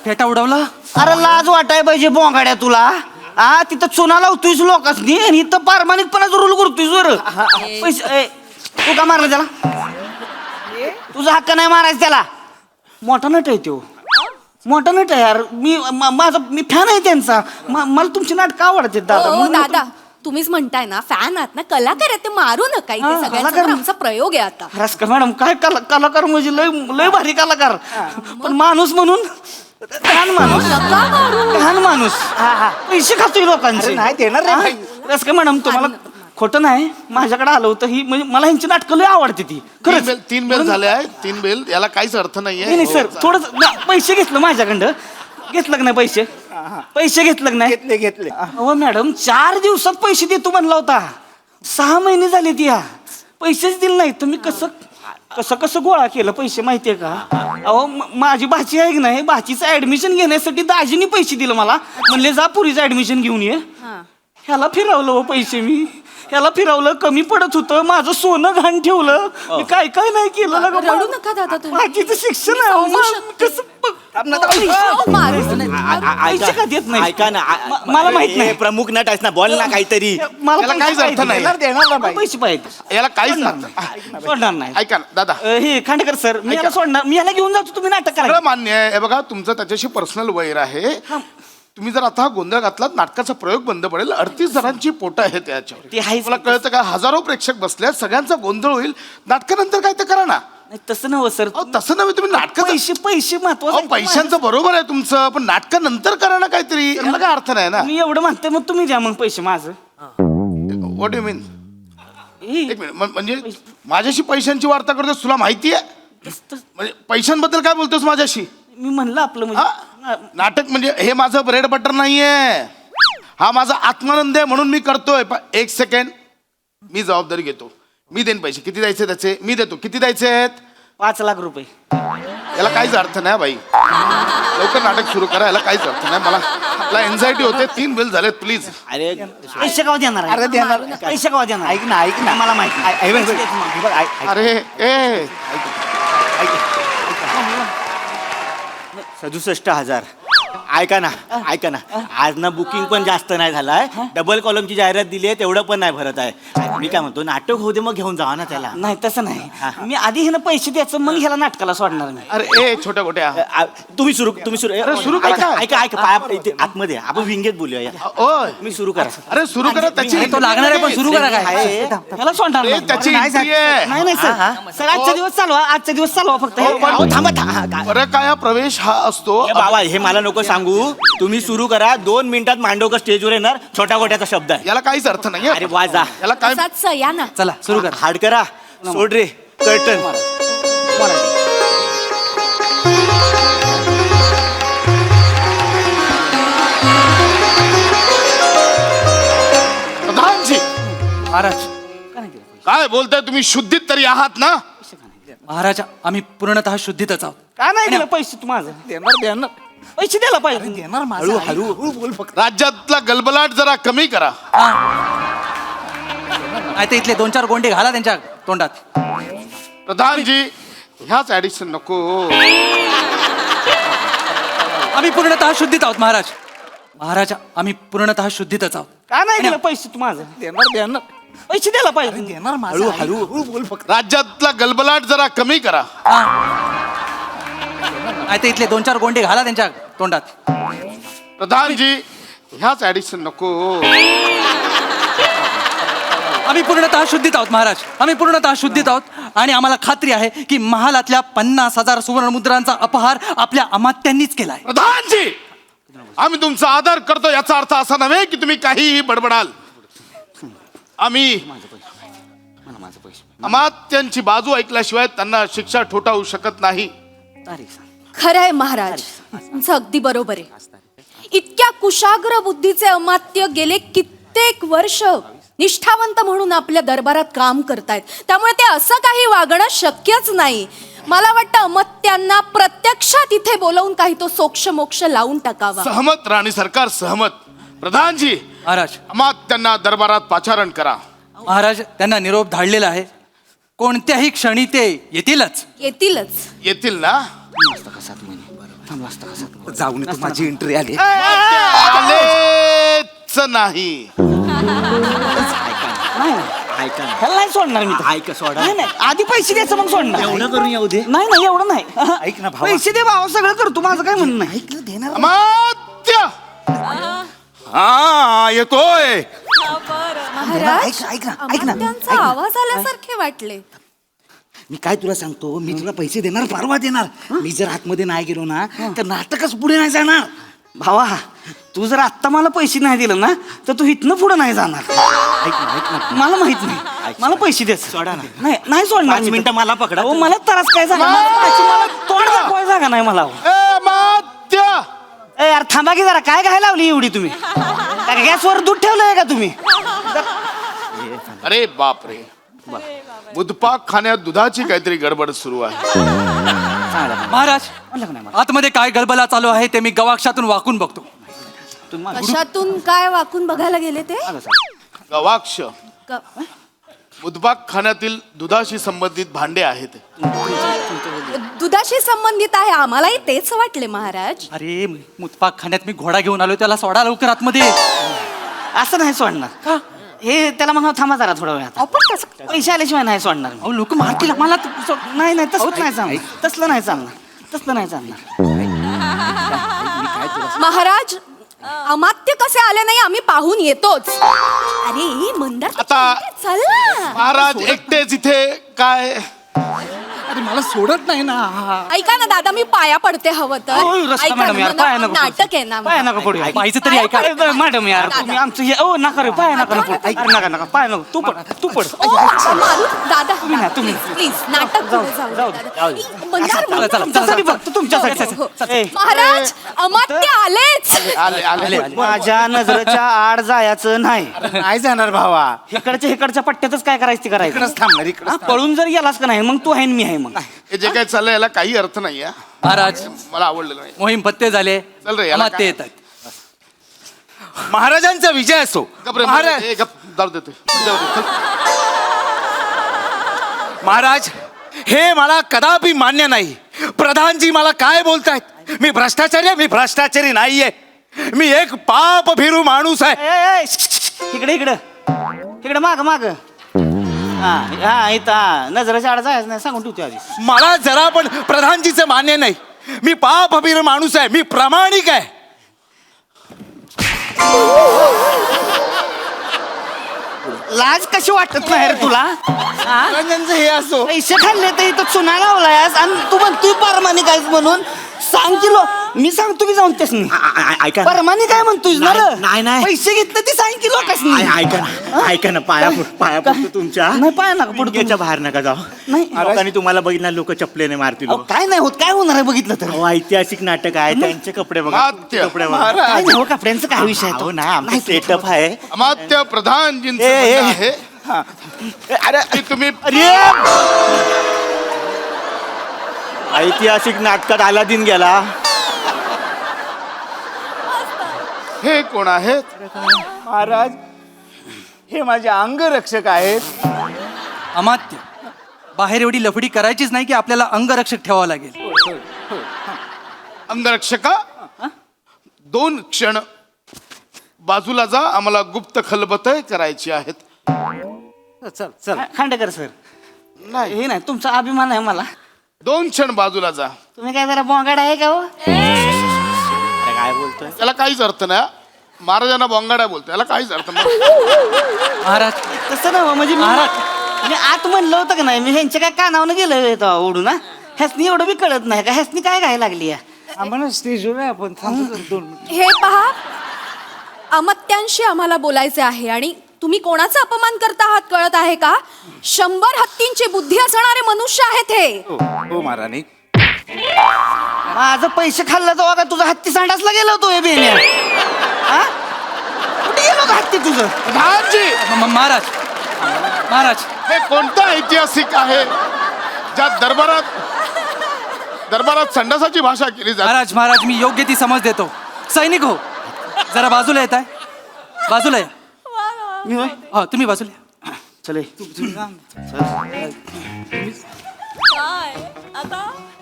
फेटा उडवला. अरे लाज वाटाय पाहिजे बोंगाड्या तुला. हा तिथं चुना लावतोयस लोकांनी आणि इथं प्रामाणिकपणाचा रोल करतोयस. वर पैसे तू का मारला त्याला? तुझा हक्क नाही मारायचा त्याला. मोठा नट आहे तो, मोठा नट आहे यार. मी फॅन आहे त्यांचा. मला तुमची नाटकं आवडते दादा. म्हणून मी दादा तुम्हीच म्हणताय ना, फॅन आहात ना, कलाकार आहेत, ते मारू नका. इथे हा, सगळ्यांचा कलाकार. आमचा प्रयोग आहे आता. रस्का मॅडम काय कलाकार म्हणजे लय भारी कलाकार. पण माणूस म्हणून लहान माणूस पैसे खातोय लोकांचे. नाही देणार रे भाई. रस्का मॅडम तुम्हाला खोटं नाही, माझ्याकडे आलं होतं. ही म्हणजे मला ह्यांची नाटकं लय आवडते ती. खरंच. 3 बेल झाले आहे. 3 बेल. याला काहीच अर्थ नाहीये. नाही सर, थोडं पैसे घेतलं माझ्याकडं. घेतलं का नाही पैसे? पैसे घेतलं का नाही? घेतले. हो मॅडम, 4 दिवसात पैसे देतो म्हणला होता. 6 महिने झाले ती. पैसेच दिले नाही. तुम्ही कसं गोळा केलं पैसे माहितीये का? अहो माझी भाची आहे की नाही, भाचीचं ऍडमिशन घेण्यासाठी दाजीने पैसे दिले मला. म्हणले जा पुरीचं ऍडमिशन घेऊन ये. ह्याला फिरवलं हो पैसे मी. ह्याला फिरवलं, कमी पडत होतं. माझं सोनं घाण ठेवलं. मी काय नाही केलं ना. रडू नका दादा तुम्ही. भाचीचं शिक्षण आहे हो. कसं पैसे का देत नाही? ऐका ना, मला माहित नाही. प्रमुख नट आहेस ना, बोल ना काहीतरी. मला याला काहीच अर्थ नाही. देणार ना भाई. पैसे पाहिजे. याला काहीच अर्थ नाही. सोडणार नाही. ऐका ना दादा, हे खांडेकर सर, मी याला सोडणार. मी याला घेऊन जातो, तुम्ही नाटक सगळं करा. मान्य आहे. हे बघा, तुमचं त्याच्याशी पर्सनल वैर आहे. तुम्ही जर आता हा गोंधळ घातलात, नाटकाचा प्रयोग बंद पडेल. 38 जणांची पोटं आहेत त्याच्यावर. ते आहेच. मला कळतं का? हजारो प्रेक्षक बसले, सगळ्यांचा गोंधळ होईल. नाटकानंतर काय ते करा ना. नाही, तसं नव्हे सर. अहो, तसं नव्हे. तुम्ही नाटक पैसे महत्वाचं आहे. पैशांचं बरोबर आहे तुमचं, पण नाटकानंतर करा ना काहीतरी. याला काय अर्थ नाही ना. मी एवढं म्हणते, मग तुम्ही द्या मग पैसे माझं. व्हॉट यू मीन? एक मिनिट, म्हणजे माझ्याशी पैशांची वार्ता करतोस, तुला माहिती आहे? म्हणजे पैशांबद्दल काय बोलतोस माझ्याशी? मी म्हणलं आपलं हा? म्हणजे नाटक म्हणजे हे माझं ब्रेड बटर नाहीये. हा माझा आत्मानंद आहे म्हणून मी करतोय. 1 सेकंड, मी जबाबदारी घेतो. मी देईन पैसे. किती द्यायचे त्याचे? मी देतो. किती द्यायचे आहेत? 5 लाख रुपये. याला काहीच अर्थ नाही बाई. लवकर नाटक सुरू करा. याला काहीच अर्थ नाही. मला एन्झायटी होते. 3 बिल झालेत. प्लीज. अरे पैसे केव्हा देणार आहे? अरे देणार. पैसे केव्हा देणार? ऐक ना मला माहिती नाही. अरे ए 67,000. ऐका ना आज ना बुकिंग पण जास्त नाही झालाय. डबल कॉलमची जाहिरात दिली आहे, तेवढं पण नाही भरत आहे. मी काय म्हणतो, नाटक होऊ दे, मग घेऊन जावा ना त्याला. नाही तसं नाही. मी आधी ह्यानं पैसे द्यायचं, मग ह्याला नाटकाला सोडणार मी. अरे छोट्या गोट्या. तुम्ही सुरू अरे सुरू करा. ऐका पाया इथे आतमध्ये आपण विंगेत बोलूया. ओय, मी सुरू करा. अरे सुरू करा. त्याची तो लागणार आहे, पण सुरू करा काय. ह्याला सोडणार ए, नाही. त्याची entry आहे. नाही सर आजचा दिवस चालवा फक्त. थांबा. बरं काय, प्रवेश हा असतो. बाबा हे मला नको सांगू. तुम्ही सुरू करा. 2 मिनिटात मांडवकर स्टेजवर येणार. छोट्या गोट्याचा शब्द आहे. याला काहीच अर्थ नाही. अरे वाजा. याला काय असाच या ना. चला सुरू करा. हाड करा. सोड रे कर्टन. प्रधानजी, महाराज काय बोलताय तुम्ही? शुद्धीत तरी आहात ना? महाराज आम्ही पूर्णतः शुद्धीतच आहोत. का नाही दिलं पैसे तू माझं? देणार पैसे द्यायला पाहिजे. हळू बोल फक्त. राज्यातला गलबलाट जरा कमी करा. नाही तर इथले 2-4 गोंडे घाला त्यांच्या तोंडात. प्रधानजी ह्याच ऍडिशन नको. आम्ही पूर्णतः शुद्धीत आहोत महाराज. महाराज आम्ही पूर्णतः शुद्धीतच आहोत. का नाही दिलं पैसे तू माझं? देणार पैसे द्यायला पाहिजे. देणार हळू हळू हळू बोल फक्त. राज्यातला गलबलाट जरा कमी करा. नाही तर इथले 2-4 गोंडे घाला त्यांच्या तोंडात. प्रधानजी ह्याच ऍडिशन नको. आम्ही पूर्णतः शुद्धीत आहोत महाराज. आम्ही पूर्णतः शुद्धीत आहोत आणि आम्हाला खात्री आहे की महालातल्या 50,000 सुवर्णमुद्रांचा अपहार आपल्या अमात्यांनीच केलाय. प्रधानजी आम्ही तुमचा आदर करतो याचा अर्थ असा नव्हे की तुम्ही काहीही बडबडाल. आम्ही अमात्यांची बाजू ऐकल्याशिवाय त्यांना शिक्षा ठोठावू शकत नाही. खरं आहे महाराज, तुमचं अगदी बरोबर आहे. इतक्या कुशाग्र बुद्धीचे अमात्य गेले कित्येक वर्ष निष्ठावंत म्हणून आपल्या दरबारात काम करतायत, त्यामुळे ते असं काही वागणं शक्यच नाही. मला वाटतं अमात्यांना प्रत्यक्षात इथे बोलवून काही तो सोक्ष मोक्ष लावून टाकावा. सहमत राणी सरकार सहमत. प्रधानजी महाराज अमात्यांना दरबारात पाचारण करा. महाराज त्यांना निरोप धाडलेला आहे. कोणत्याही क्षणी ते येतीलच. येतील ना? जाऊन तू माझी एंट्री आली. आलेच नाही. ह्याला नाही सोडणार मी. ऐक सोडा. नाही नाही आधी पैसे द्यायचं मग सोडणार. एवढं करून येऊ दे. नाही नाही एवढं नाही. ऐक ना भावा. पैसे दे भावा, सगळं करतो. माझं काय म्हणणं नाही. ऐकलं देणार. अमात्य हा येतोय. महाराज ऐक ना. अमात्यांचा आवाज आल्यासारखे वाटले. मी काय तुला सांगतो, मी तुला पैसे देणार, परवा देणार. मी जर आतमध्ये नाही गेलो ना तर नाटकच पुढे नाही जाणार. भावा तू जर आत्ता मला पैसे नाही दिलं ना तर तू इथनं पुढे नाही जाणार. ऐक ना. मला माहित नाही. मला पैसे दे. सोडा ना. नाही सोडणार. 5 मिनिटं मला पकडा. हो मला त्रास काय झाला. मला तोंड दाखवायला जागा नाही मला. अमात्य ए यार थांबा की जरा. काय काय लावली एवढी तुम्ही? काय गॅसवर दूध ठेवलंय का तुम्ही? अरे बापरे, बुधपाक खाण्यात दुधाची काहीतरी गडबड सुरू आहे. महाराज आतमध्ये काय गलबला चालू आहे ते मी गवाक्षातून वाकून बघतो. कशातून काय वाकून बघायला गेले ते? गवाक्ष ग- बुधपाक खाण्यातील दुधाशी संबंधित भांडे आहेत. दुधाशी संबंधित आहे. आम्हालाही तेच वाटले महाराज. अरे मुतपाक खाण्यात मी घोडा घेऊन आलो, त्याला सोडा लवकर आतमध्ये. असं नाही सोडणार. का? हे त्याला म्हणा थांबा जरा थोडा वेळ. पैसे आल्याशिवाय नाही सोडणार. अहो लोक मारतील मला. नाही नाही तसलं नाही चालणार. तसलं नाही चालणार. तसलं नाही चालणार. महाराज अमात्य कसे आले नाही आम्ही पाहून येतोच. अरे मंदार आता चल ना. महाराज एकटेच इथे काय? अरे मला सोडत नाही ना. ऐका ना दादा, मी पाया पडते हवं तर. ओय, रस्ता ऐका मॅडम ना, यार, पाया नको पडू. नाटक आहे ना. पाया नका पडू. पाहिजे तरी ऐका. अरे, मॅडम यार तुम्ही आमचं हे ओ नका रे. पाया नका पडू. अरे नका नका पाया नको. तू पड. तू पड. ओ, मारू दादा. तुम्ही. प्लीज नाटक पुढे जाऊ दे, दादा. मंदार, चला, चला, तुमच्यासाठी फक्त तुमच्यासाठी. हो. ए, महाराज अमात्य आलेच. आले माझ्या नजरेच्या आड जायचं नाही. नाही जाणार भावा. इकडच्या पट्ट्यातच काय करायचं ते करायचं. इकडंच थांबणार इकडं. हा, पळून जर गेलास का नाही मग तू आहे आणि मी आहे. मग हे जे काय चाललंय याला काही अर्थ नाही आहे. महाराज मला आवडलेलं नाही. मोहीम पत्ते झाले. चल रे, याला अमात्य काय? येत आहेत. महाराजांचा विजय असो. गप रे, महाराज ए, गप, जाऊ देतो. जाऊ दे, चल. महाराज हे मला कदापि मान्य नाही. प्रधानजी मला काय बोलतायत? मी भ्रष्टाचारी आहे? मी भ्रष्टाचारी नाहीये. मी एक पाप भिरू माणूस आहे. ए, इकडे इकडे इकडे माग माग. हा इथं नजरेच्या आड जायचं नाही सांगून ठेवते आधी. मला जरा पण प्रधानजीचं मान्य नाही. मी पाप भिरू माणूस आहे. मी प्रामाणिक आहे. लाज कशी वाटत नाही रे तुला? प्रधानजींचं हे असो. पैसे खाल्ले तर इथं चुना लावलायस आणि तू म्हणतोय परमानिक आहेस म्हणून. सांग किलो मी सांगतो की जाऊन तेच ऐका ना. परमानिक काय म्हणतोय ना रे? नाही, नाही. पैसे घेतले ते सांग किलो कसं ऐका ना पाया पडतो तुमच्या. नाही पाया नका पडतो. याच्या बाहेर नका जाऊ. नाही. लोकांनी तुम्हाला बघितलं लोक चपलेने मारतील. अहो, काय नाही होत. काय होणार आहे बघितलं तर? अहो, ऐतिहासिक नाटक आहे. त्यांचे कपडे बघा. अमात्य. कपडे बघा. काय नाही हो, कपड्यांचं काय विषय आहे अहो तो? नाही आमचं सेटअप आहे. अमात्य प्रधानजींचं ए, म्हणणं आहे हा. अरे की तुम्ही ऐतिहासिक नाटकात अलादीन गेला. हे कोण आहेत? महाराज हे माझे अंगरक्षक आहेत. अमात्य बाहेर एवढी लफडी करायचीच नाही की आपल्याला अंगरक्षक ठेवावं लागेल. अंगरक्षका 2 क्षण बाजूला जा, आम्हाला गुप्त खलबत करायची आहेत. चल चल खांडेकर सर, नाही हे नाही तुमचा अभिमान आहे मला. 2 क्षण बाजूला जा. तुम्ही काय जरा बोंगाड आहे का हो? काय बोलतोय? त्याला काहीच अर्थ नाही. महाराजांना बोंगाड्या बोलतो, याला काहीच अर्थ नाही. महाराज तसं ना म्हणजे मी आत म्हणलं होतं का नाही, मी ह्यांच्या काय कानावनं गेलं ओढून. ह्यासनी एवढं बी कळत नाही का? ह्यासनी काय काय लागली? आम्हाला स्टेजवर आपण हे पहा, अमत्यांशी आम्हाला बोलायचे आहे आणि तुम्ही कोणाचा अपमान करता आहात कळत आहे का? 100 हत्तींची बुद्धी असणारे मनुष्य आहेत हे. हो महाराणी. माझं पैसे खाल्लं तेव्हा का तुझा हत्ती सांडासला गेलो होतो हे बेण्या? हा? कुठे गेलो होतं हत्ती तुझं? प्रधानजी, महाराज महाराज हे कोणतं ऐतिहासिक आहे ज्या दरबारात संडासाची भाषा केली जाते? महाराज महाराज मी योग्य ती समज देतो. सैनिक हो, जरा बाजूला येत आहे. बाजूला या. मी होय? हो तुम्ही बाजूला या. चले.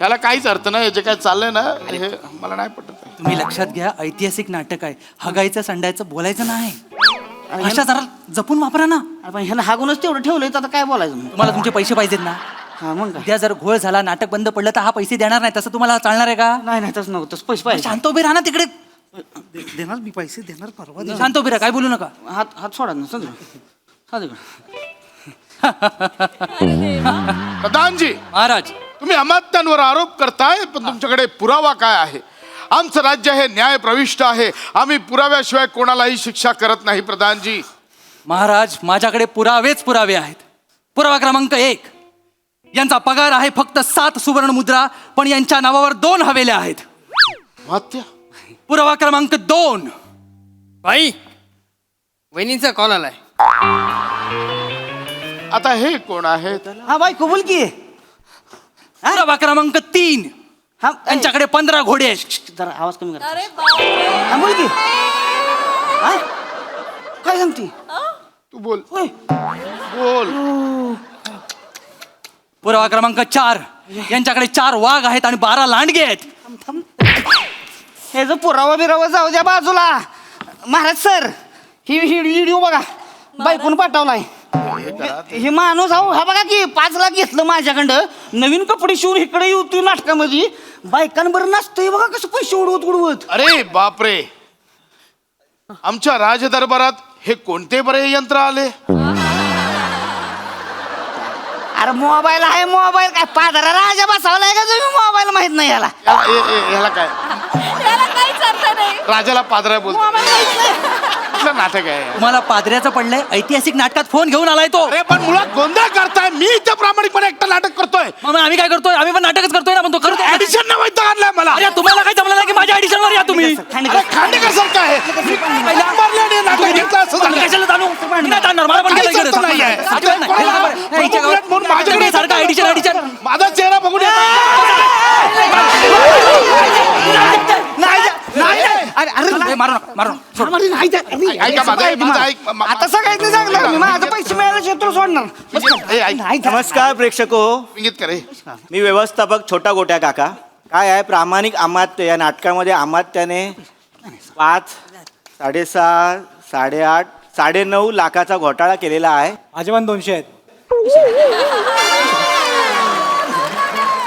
याला काहीच अर्थ नाही. जे काय चाललंय ना हे मला नाही पटत. तुम्ही लक्षात घ्या, ऐतिहासिक नाटक आहे. हगायचं संडायचं बोलायचं नाही. अशा जरा जपून वापरा ना. आपण ह्याला हागूनच तेवढं ठेवलंय तर आता काय बोलायचं मग? तुम्हाला तुमचे पैसे पाहिजेत ना. हा मग काय? उद्या जर घोळ झाला, नाटक बंद पडलं तर हा पैसे देणार नाही. तसं तुम्हाला चालणार आहे का? नाही नाही तसं नव्हतं. पैसे पाहिजे. शांत उभे राहा ना तिकडे. देणार मी पैसे देणार परवा. शांत उभे राहा, काय बोलू नका. हात सोडा ना समजा. प्रधानजी, महाराज तुम्ही अमात्यांवर आरोप करताय, पण तुमच्याकडे पुरावा काय आहे? आमचं राज्य हे न्याय प्रविष्ट आहे. आम्ही पुराव्याशिवाय कोणालाही शिक्षा करत नाही. प्रधानजी, महाराज माझ्याकडे पुरावे आहेत. पुरावा क्रमांक 1, यांचा पगार आहे फक्त 7 सुवर्ण मुद्रा, पण यांच्या नावावर 2 हवेल्या आहेत. अमात्य, पुरावा क्रमांक 2, बाई वहिनीचा कॉल आलाय. आता हे कोण आहेत? हा बाई कबूल की. पुरावा क्रमांक 3, हा त्यांच्याकडे 15 घोडे आहेत. जरा आवाज कमी कर. अरे बापरे. हा बोल की. हा? काय सांगते? तू बोल होय. बोल. पुरावा क्रमांक 4, यांच्याकडे 4 वाघ आहेत आणि 12 लांडगे आहेत. हे जो पुरावा बिरावा जाऊ द्या बाजूला. महाराज सर, ही व्हिडिओ बघा. बायकून पाठवलाय. हे माणूस हा बघा की 5 लाख घेतलं माझ्याकडं. नवीन कपडे शिवून इकडे येऊ नाटकामध्ये. बायकांबरोबर नाचतोय बघा कसं पैसे उडवत. अरे बापरे, आमच्या राजदरबारात हे कोणते बरे यंत्र आले? अरे मोबाईल आहे. मोबाईल काय पादरा राजा बसवलाय का तुम्ही? मोबाईल माहित नाही याला. याला काय? त्याला काहीच अर्थ नाही. राजाला पादरा बोलतो. कुठलं नाटक आहे? तुम्हाला पादऱ्याचं पडलंय. ऐतिहासिक नाटकात फोन घेऊन आलाय तो. अरे पण मुळात गोंधळ करताय. मी इथे प्रामाणिकपणे एकटा नाटक करतोय. मग आम्ही काय करतोय? आम्ही पण नाटकच करतोय ना. पण तो करतो. ऍडिशन न वैताग आणलाय मला. अरे तुम्हाला काय जमलं नाही की माझ्या ऑडिशन वर या तुम्ही. अरे खांडेकर सर काय आहे? मारल्याने नाटक घेतलं असं झालं. कशाला जाणू? मी नाही जाणार. मला पण काहीच केलं अर्थ नाहीये. आठवण नाही. म्हणून माझ्याकडे सारखं ऑडिशन माझा चेहरा बघून आता सगळ्यांनी सांगणार मी माझं पैसे मिळाले शेतू सोडणार. नमस्कार प्रेक्षको, करे. मी व्यवस्थापक छोटा गोट्या काका. काय आहे, प्रामाणिक अमात्य या नाटकामध्ये अमात्याने 5, 6.5, 8.5, 9.5 लाखाचा घोटाळा केलेला आहे. माझे पण 200 आहेत.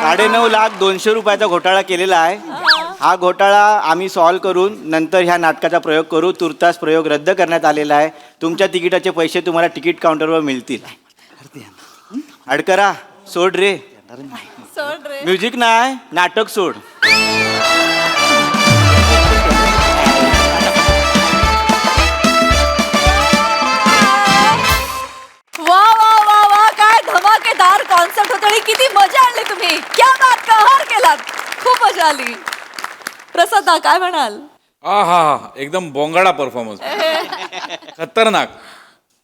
9.5 लाख 200 रुपयाचा घोटाळा केलेला आहे. हा घोटाळा आम्ही सॉल्व करून नंतर ह्या नाटकाचा प्रयोग करू. तुर्तास प्रयोग रद्द करण्यात आलेला आहे. तुमच्या तिकिटाचे पैसे तुम्हाला तिकीट काउंटरवर मिळतील. अडकरा सोड रे. सोड रे. म्युझिक नाही, नाटक सोड. वा वा वा वा, काय धमाकेदार कॉन्सेप्ट होतं आणि किती मजा आणली तुम्ही. क्या बात, कहर केलात. खूप मजा आली. प्रसादा काय म्हणाल? हा एकदम बोंगाडा परफॉर्मन्स.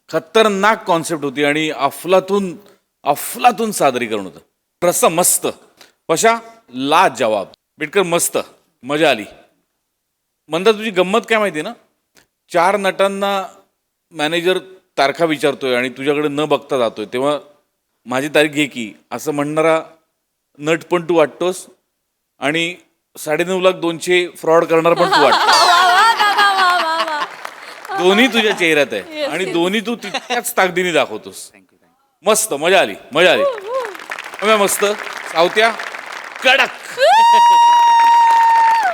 खतरनाक कॉन्सेप्ट होती आणि अफलातून सादरीकरण होतं. रस्सा मस्त, पशा ला जवाब. बिटकर मस्त, मजा आली. मंदा तुझी गंमत काय माहिती ना, 4 नटांना मॅनेजर तारखा विचारतोय आणि तुझ्याकडे न बघता जातोय तेव्हा माझी तारीख घे की असं म्हणणारा नट पण तू वाटतोस आणि 9,50,200 फ्रॉड करणार पण तू वाटतो. दोन्ही तुझ्या चेहऱ्यात आहे आणि दोन्ही तू तितक्याच ताकदीने दाखवतोस. मस्त, मजा आली मजा आली. मस्त सावत्या कडक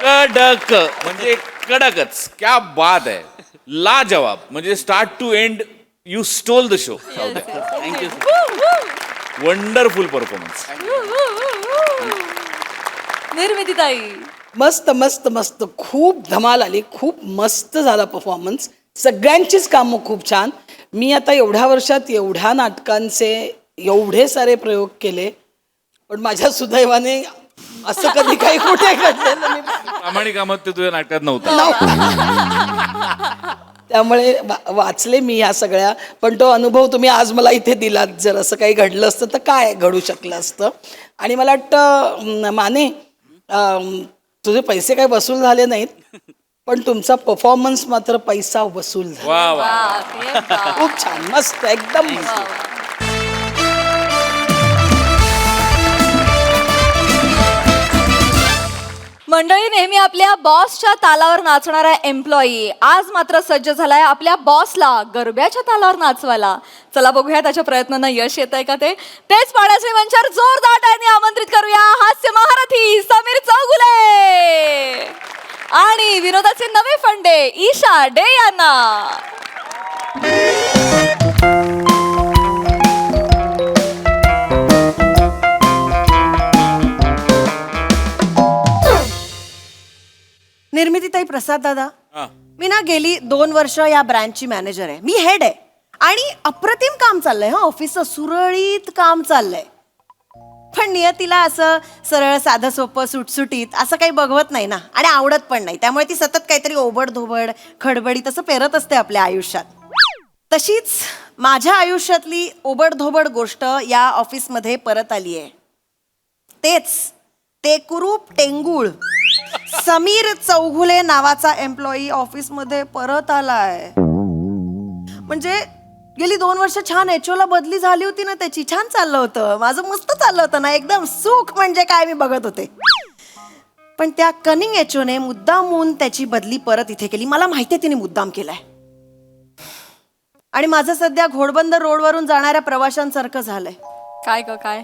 कडक म्हणजे कडकच. क्या बात आहे. लाजवाब म्हणजे start to end you stole the show. Thank you wonderful performance. निर्मितीताई. मस्त मस्त मस्त, खूप धमाल आली, खूप मस्त झाला परफॉर्मन्स. सगळ्यांचीच कामं खूप छान. मी आता एवढ्या वर्षात एवढ्या नाटकांचे एवढे सारे प्रयोग केले, पण माझ्या सुदैवाने असं कधी काही कुठे घडलेलं नाही. प्रामाणिक कामात ते तुझ्या नाटकात नव्हतं. त्यामुळे वाचले मी ह्या सगळ्या, पण तो अनुभव तुम्ही आज मला इथे दिलात. जर असं काही घडलं असतं तर काय घडू शकलं असतं. आणि मला वाटतं माने, तुझे पैसे काही वसूल झाले नाहीत, पण तुमचा परफॉर्मन्स मात्र पैसा वसूल झाला. वा वा. खूप छान, मस्त, एकदम मस्त. मंडळी, नेहमी आपल्या बॉसच्या तालावर नाचणारा एम्प्लॉई आज मात्र सज्ज झालाय आपल्या बॉसला गरब्याच्या तालावर नाचवायला. चला बघूया त्याच्या प्रयत्नांना यश येत आहे का ते. तेच पाहण्याचे मंचावर जोरदार टाळ्यांनी आमंत्रित करूया हास्य महारथी समीर चौगुले आणि विनोदाचे नवे फंडे ईशा डे यांना. निर्मितीताई, प्रसाद दादा, हा. मी ना गेली 2 वर्ष या ब्रँचची मॅनेजर आहे. मी हेड आहे आणि अप्रतिम काम चाललंय. हा, ऑफिसचं सुरळीत काम चाललंय. पण नियतीला असं सरळ साधं सोपं सुटसुटीत असं काही बघवत नाही ना, आणि आवडत पण नाही. त्यामुळे ती सतत काहीतरी ओबडधोबड खडबडी तसं पेरत असते आपल्या आयुष्यात. तशीच माझ्या आयुष्यातली ओबडधोबड गोष्ट या ऑफिसमध्ये परत आली आहे. तेच ते कुरूप टेंगूळ समीर चौगुले नावाचा एम्प्लॉई ऑफिसमध्ये परत आलाय. म्हणजे गेली 2 वर्ष छान एचओला बदली झाली होती ना त्याची, छान चाललं होतं माझं, मस्त चाललं होतं ना, एकदम सुख म्हणजे काय मी बघत होते. पण त्या कनिंग एचओने मुद्दामून त्याची बदली परत इथे केली. मला माहिती आहे तिने मुद्दाम केलाय. आणि माझं सध्या घोडबंदर रोडवरून जाणाऱ्या प्रवाशांसारखं झालंय. काय ग काय?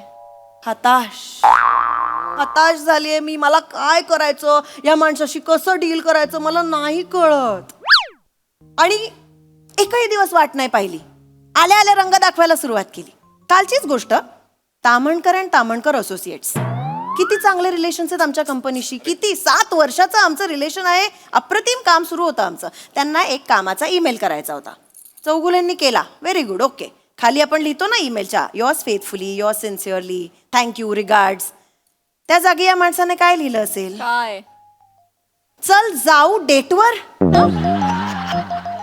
हताश झालीये मी. मला काय करायचं, या माणसाशी कसं डील करायचं मला नाही कळत. आणि एकही दिवस वाट नाही पाहिली. आल्या आल्या रंग दाखवायला सुरुवात केली. कालचीच गोष्ट, तामणकर अँड तामणकर असोसिएट्स. किती चांगले रिलेशन्स आहेत आमच्या कंपनीशी. किती 7 वर्षाचं आमचं रिलेशन आहे. अप्रतिम काम सुरू होतं आमचं. त्यांना एक कामाचा ईमेल करायचा होता. चौगुलेंनी केला. Very good, okay. खाली आपण लिहितो ना ईमेलच्या, yours faithfully, yours sincerely, thank you, regards. त्या जागी या माणसाने काय लिहिलं असेल? काय? चल जाऊ डेटवर.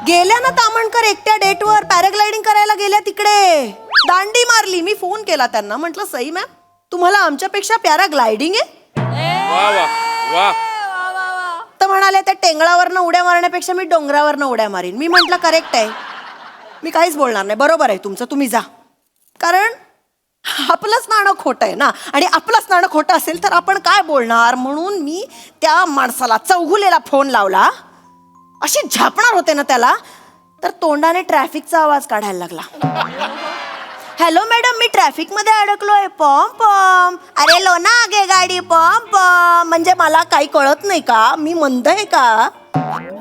गेल्या ना तामणकर एकट्या डेटवर, पॅराग्लायडिंग करायला गेल्या तिकडे, दांडी मारली. मी फोन केला त्यांना, म्हटलं सई मॅम, तुम्हाला आमच्यापेक्षा पॅराग्लायडिंग आहे? वा वा वा. तर म्हणाले त्या टेंगळावरनं उड्या मारण्यापेक्षा मी डोंगरावरनं उड्या मारीन. मी म्हटलं करेक्ट आहे, मी काहीच बोलणार नाही, बरोबर आहे तुमचं, तुम्ही जा. कारण आपलंच नाणं खोटं आहे ना, आणि आपलंच नाणं खोटं असेल तर आपण काय बोलणार. म्हणून मी त्या माणसाला चौगुलेला फोन लावला. अशी झापणार होते ना त्याला, तर तोंडाने ट्रॅफिकचा आवाज काढायला लागला. हॅलो मॅडम, मी ट्रॅफिकमध्ये अडकलोय. पॉम पॉम. अरे लो ना आगे गाडी, पॉम पॉम. म्हणजे मला काही कळत नाही का, मी मंद आहे का?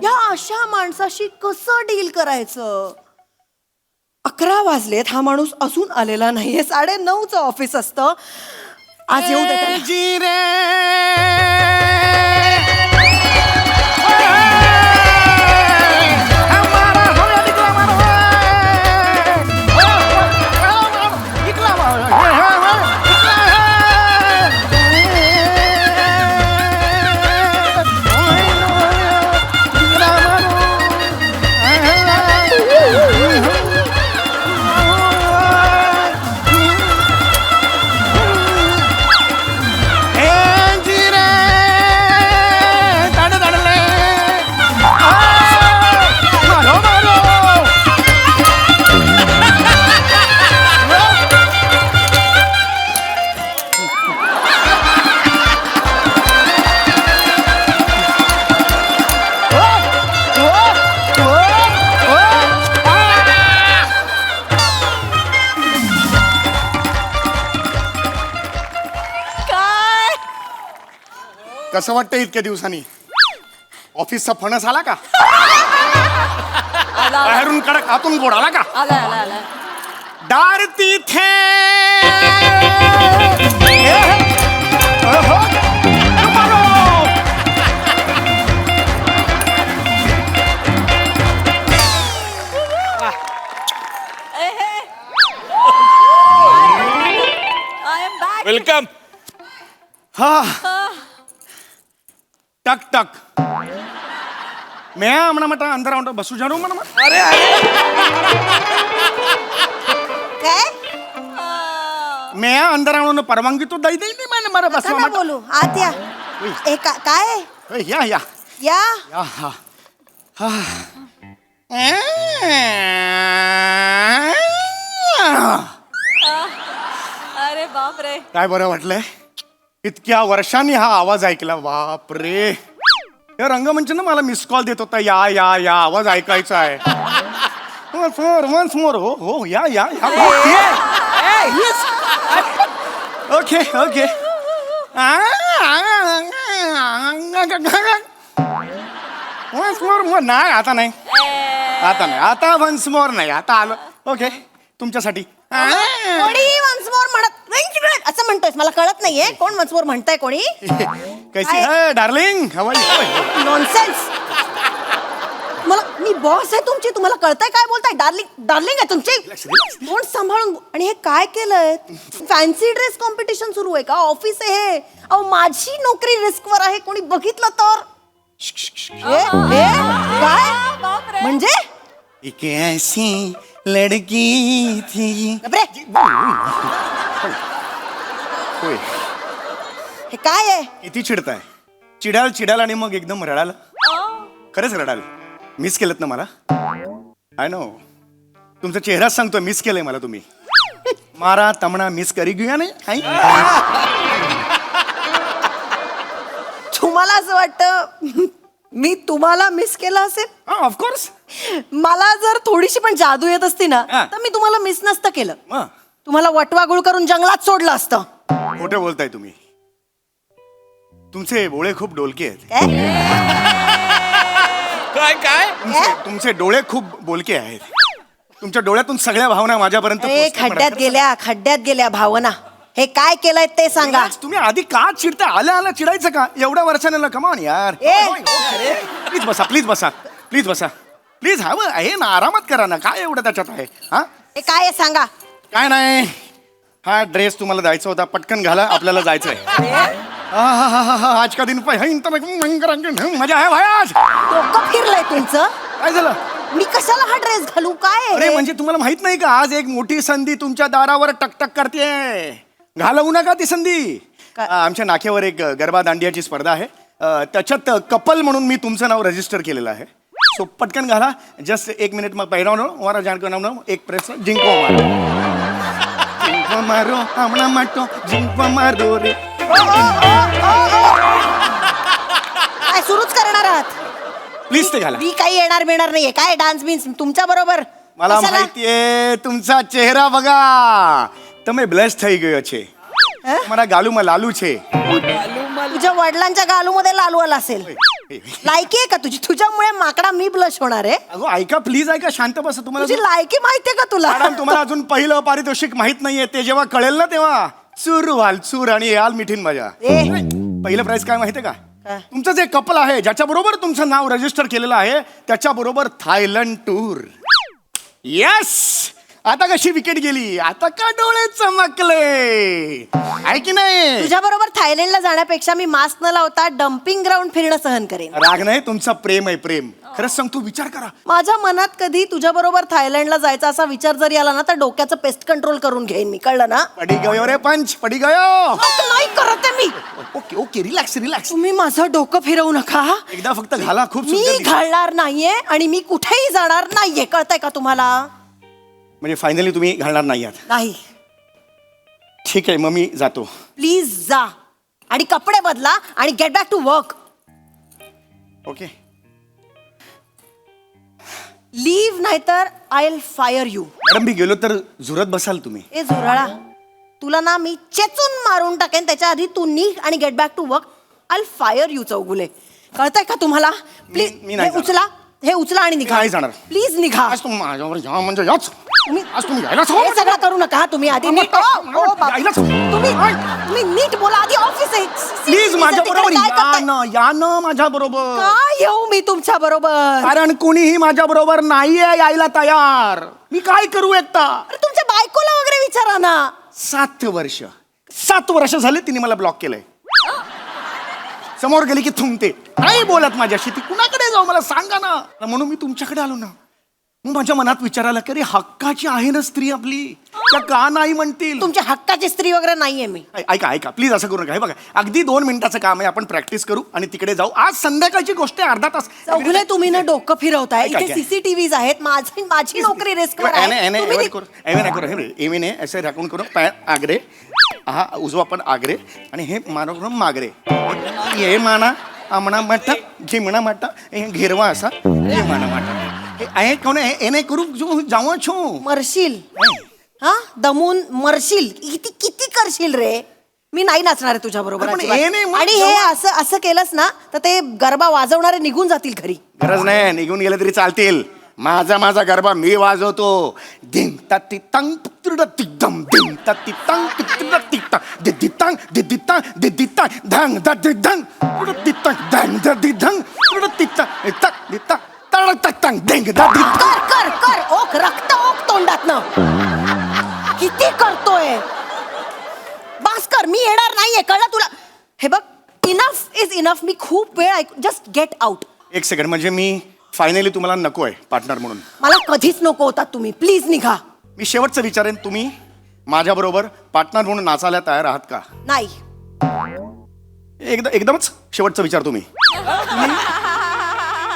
या अशा माणसाशी कसं डील करायचं? 11 वाजलेत, हा माणूस अजून आलेला नाहीये. 9:30चं ऑफिस असतं. आज येऊ दे हे कसं वाटतं इतक्या दिवसांनी ऑफिसचा फणस आला का बाहेरून कडक आतून गोड आला का दार तिथे वेलकम. हा टक टक मैं म्हणा म्हटलं अंदर आउंड बसू जाणू म्हणा अरे काय मैं अंदर आणून परवानगी तो दई देईल नाही मला बसवा नका बोलू आत या काय आहे? या या या या हा हा अरे बाप रे. काय बरं वाटलंय इतक्या वर्षांनी हा आवाज ऐकला बाप रे या रंगमंचनं मला मिस कॉल देत होता या या या आवाज ऐकायचा आहे वन्स मोर हो हो या या ओके ओके वन्स मोर नाही आता नाही आता वन्स मोर नाही आता आलो ओके तुमच्यासाठी कोणी वन्स मोर म्हणत असं म्हणतोय मला कळत नाहीये कोण वन्स मोर म्हणताय कोणी कैसी है डार्लिंग नॉनसेन्स मला मी बॉस आहे तुमची तुम्हाला कळतंय काय बोलताय डार्लिंग डार्लिंग आहे तुमची तोंड सांभाळून आणि हे काय केलंय फॅन्सी ड्रेस कॉम्पिटिशन सुरू आहे का ऑफिस आहे हे अहो माझी नोकरी रिस्कवर आहे कोणी बघितलं तर काय म्हणजे एक ऐसी लड़की थी होय हे काय आहे किती चिडताय चिडाल चिडाल आणि मग एकदम रडाल खरंच रडाल मिस केलं ना मला आय नो तुमचा चेहराच सांगतोय मिस केलंय मला तुम्ही मारा तमणा मिस करी घेऊया नाही तुम्हाला असं वाटतं मी तुम्हाला मिस केलं असेल ऑफकोर्स मला जर थोडीशी पण जादू येत असती ना तर मी तुम्हाला मिस नसतं केलं तुम्हाला वटवागुळ करून जंगलात सोडलं असतं खोटं बोलताय तुम्ही तुमचे डोळे खूप डोलके आहेत काय काय तुमचे डोळे खूप बोलके आहेत तुमच्या डोळ्यातून सगळ्या भावना माझ्यापर्यंत खड्ड्यात गेल्या भावना हे काय केलंय ते सांगा तुम्ही आधी का चिडता आल्या आल्या चिडायचं का एवढ्या वर्षाने कमावून यार प्लीज बसा प्लीज बसा प्लीज बसा प्लीज हवं आहे ना आरामात करा ना काय एवढं त्याच्यात आहे हा हे काय आहे सांगा काय नाही हा ड्रेस तुम्हाला द्यायचा होता पटकन घाला आपल्याला जायचंय आज का दिन मजा आहे भाई आज डोकं फिरलंय तुमचं काय झालं मी कशाला हा ड्रेस घालू काय अरे म्हणजे तुम्हाला माहित नाही का आज एक मोठी संधी तुमच्या दारावर टकटक करते घालवू नका ती संधी आमच्या नाक्यावर एक गरबा दांडियाची स्पर्धा आहे त्याच्यात कपल म्हणून मी तुमचं नाव रजिस्टर केलेलं आहे सो पटकन घाला जस्ट 1 मिनिट मग पहिरावणं वारा जाणको नाव एक प्रेस जिंको मारो हमणा माटो जिंको मारो रे काय सुरूच करणार आहात प्लीज ते घाला मी काही येणार बिणार नाहीये काय डान्स बिन्स तुमच्या बरोबर मला माहितीये तुमचा चेहरा बघा તમે બ્લેસ થઈ ગયો છે તમારા ગાલુમાં લાલુ છે तुझ्या वडिलांच्या गालूमध्ये लालू आला असेल लायकी आहे का तुझी तुझ्यामुळे माकडा मी ब्लश होणार आहे अगो ऐका प्लीज ऐका शांत बसा तुम्हाला तुझी लायकी माहितीये का तुला मॅडम तुम्हाला अजून पहिलं पारितोषिक माहित नाहीये ते जेव्हा कळेल ना तेव्हा चूर व्हाल चूर आणि याल मिठीन मजा पहिलं प्राइस काय माहितीये का तुमचं जे कपल आहे ज्याच्या बरोबर तुमचं नाव रजिस्टर केलेलं आहे त्याच्या बरोबर थायलंड टूर यस आता कशी विकेट गेली आता का डोळे चमकले आहे की नाही तुझ्या बरोबर थायलंडला जाण्यापेक्षा मी मास्क न लावता डम्पिंग ग्राउंड फिरणं सहन करेन राग नाही तुमचा प्रेम आहे प्रेम खरंच सांग तू विचार करा माझ्या मनात कधी तुझ्या बरोबर थायलंडला जायचा असा विचार जरी आला ना तर डोक्याचं पेस्ट कंट्रोल करून घेईन मी कळलं ना पडी गयो रे पंच पडी गयो नाही करत आहे मी ओके ओके रिलॅक्स रिलॅक्स तुम्ही माझं डोकं फिरवू नका एकदा फक्त घाला खूप मी सुंदर घालणार नाहीये आणि मी कुठेही जाणार नाहीये कळतंय का तुम्हाला म्हणजे फायनली तुम्ही घालणार नाही आहात नाही ठीक आहे मग मी जातो प्लीज जा आणि कपडे बदला आणि get back to work okay leave नाहीतर I will fire you madam मी गेलो तर झुरत बसाल तुम्ही ए झुराळा तुला ना मी चेचून मारून टाकेन त्याच्या आधी तू निघ आणि get back to work I fire you Chougule. कळतंय का तुम्हाला? प्लीज मी नाही हे उचला, हे उचला आणि निघा. नाही जाणार. प्लीज निघा. आज तुम्ही माझ्यावर या म्हणजे याच आज तुम्ही यायलाच हे सगळं करू नका हा. तुम्ही आधी नीट तुम्ही नीट बोला आधी. ऑफिस आहे. प्लीज माझ्या बरोबर या ना माझ्या बरोबर. काय येऊ मी तुमच्या बरोबर? कारण कोणीही माझ्या बरोबर नाहीये यायला तयार. मी काय करू एकटा? अरे तुमच्या बायकोला वगैरे विचारा ना. 7 वर्ष झाले तिने मला ब्लॉक केलंय. समोर गेली की थुंकते, नाही बोलत माझ्याशी. ती कुणाकडे जाऊ मला सांगा ना. म्हणून मी तुमच्याकडे आलो ना. मग माझ्या मनात विचारायला की अरे हक्काची आहे ना स्त्री आपली, त्या का नाही म्हणतील? तुमच्या हक्काची स्त्री वगैरे नाहीये मी. ऐका प्लीज असं करू नका. हे बघा अगदी 2 मिनिटाचं काम आहे. आपण प्रॅक्टिस करू आणि तिकडे जाऊ. आज संध्याकाळची गोष्ट आहे, अर्धा तास. चौगुले तुम्ही ना डोकं फिरवताय. ऐका, इथे क्या? सीसीटीव्हीज आहेत. माझी नोकरी रिस्कवर आहे. एवेने ऐसे राखून करू. पाय आगरे, हा उजवा पण आगरे आणि हे मानो करून मागरे. हे माना आमणा माटा झिमणा माटा घेरवा असा हे माना माटा. हे कोण आहे नाही करू जाऊ छो मरशील हा. दमून मरशील. किती करशील रे. मी नाही नाचणार आहे तुझ्या बरोबर. पण हे नाही मग आणि हे असं केलंस ना तर ते गरबा वाजवणारे निघून जातील घरी. गरज नाही, निघून गेले तरी चालतील. माझा गरबा मी वाजवतो. दिंग तत्ती तंग तिदम दिंग तत्ती तंग तिदम दिदितांग दिदितांग दिदितांग धंग ददिधंग तिदम धंग ददिधंग तिदम तक दिता तळ तक तंग दिंग ददि. कर ओक रक्त ओक तोंडातनं. किती करतोय. बास कर. मी येणार नाहीये कळलं तुला. हे बघ इनफ इज इनफ. मी खूप वेळ ऐकू. Just get out. 1 सेकंड. म्हणजे मी फायनली तुम्हाला नको आहे पार्टनर म्हणून? मला कधीच नको होता तुम्ही. प्लीज निघा. मी शेवटचं विचारेन, तुम्ही माझ्या बरोबर पार्टनर म्हणून नाचायला तयार आहात का? नाही. एकदमच शेवटचं विचार. तुम्ही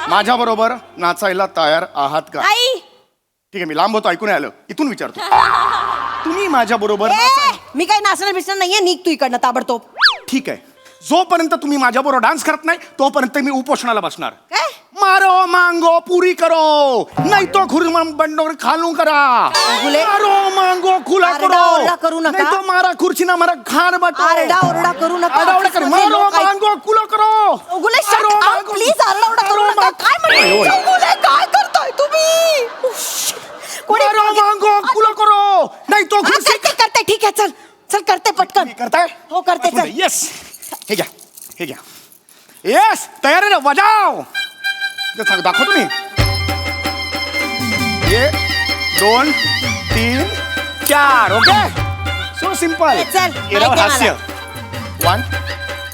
माझ्या बरोबर नाचायला तयार आहात का? नाही. ठीक आहे, मी लांब होतो, ऐकून आलं. इथून विचारतो. तुम्ही माझ्या बरोबर मी काही नाचणार बिसणार नाहीये. निघ तू इकडनं ताबडतोब. ठीक आहे. जोपर्यंत तुम्ही माझ्या बरोबर डान्स करत नाही तोपर्यंत मी उपोषणाला बसणार. काय? मारो मांगो पुरी करो नाही तो खुर्मन बंडोर खालू करा. मारो मांगो खुला आरडाओरडा करू नका. नहीं तो मारा खुर्ची ना मारा खान बटो. आरडाओरडा करू नका. आरडाओरडा करू. मारो मांगो खुला करो. चौगुले प्लीज आरडाओरडा करू नका. काय म्हणते चौगुले? काय करताय तुम्ही? मारो मांगो खुला करो नाही तो खुर्ची. करते ठीक आहे. चल करते पटकन. करताय? हो करते. चल. येस. हे घ्या. येस तयार आहे ना? वाजाव. दाखव तुम्ही. 1 2 3 4. ओके. So simple. चल, येणार माहिती आहे हास्य. 1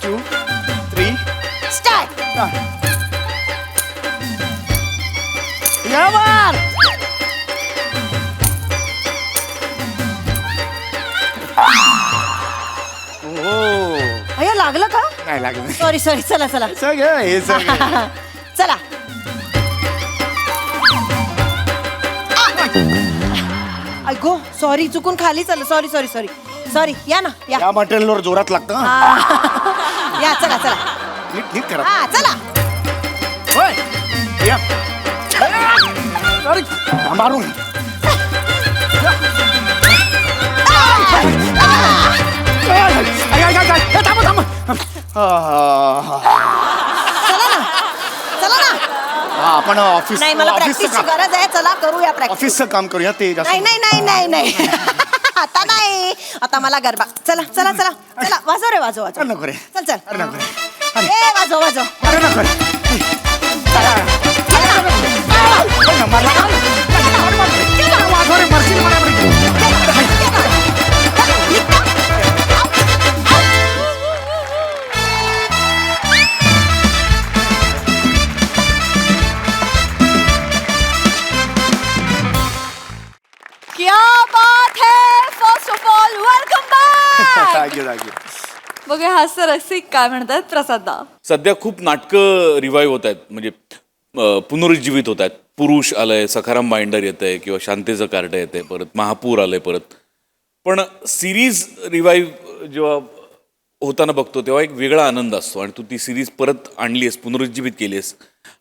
2 3 स्टार्ट. यावर. अय्या लागलं का? नाही लागलं. सॉरी चला सगळं हे सगळं. चला. ऐको सॉरी चुकून खाली चल. सॉरी या ना या. या मटेरियलवर जोरात लागतं. या चला. नीट करा. हा चला. होय या. अरे मारून. चला ना. आपण ऑफिस नाही मला प्रॅक्टिसची गरज आहे. चला करूया प्रॅक्टिस. ऑफिसचं काम करूया. ते जास्त नाही आता नाही. आता मला गरबा. चला वाजव रे वाजव. नको रे. चल अरे नको रे. ए वाजव. अरे नको रे. क्या बात है. First of all welcome back. Thank you. बघूया हास्य रसिक काय म्हणतात. प्रसादा. सध्या खूप नाटकं रिवाईव्ह होत आहेत, म्हणजे पुनरुज्जीवित होत आहेत. पुरुष आलंय, सखाराम बाइंडर येत आहे, किंवा शांतीचं कार्ट येत आहे, परत महापूर आलंय परत. पण सिरीज रिवाईव्ह जेव्हा होताना बघतो तेव्हा एक वेगळा आनंद असतो. आणि तू ती सिरीज परत आणली आहेस, पुनरुज्जीवित केली आहेस,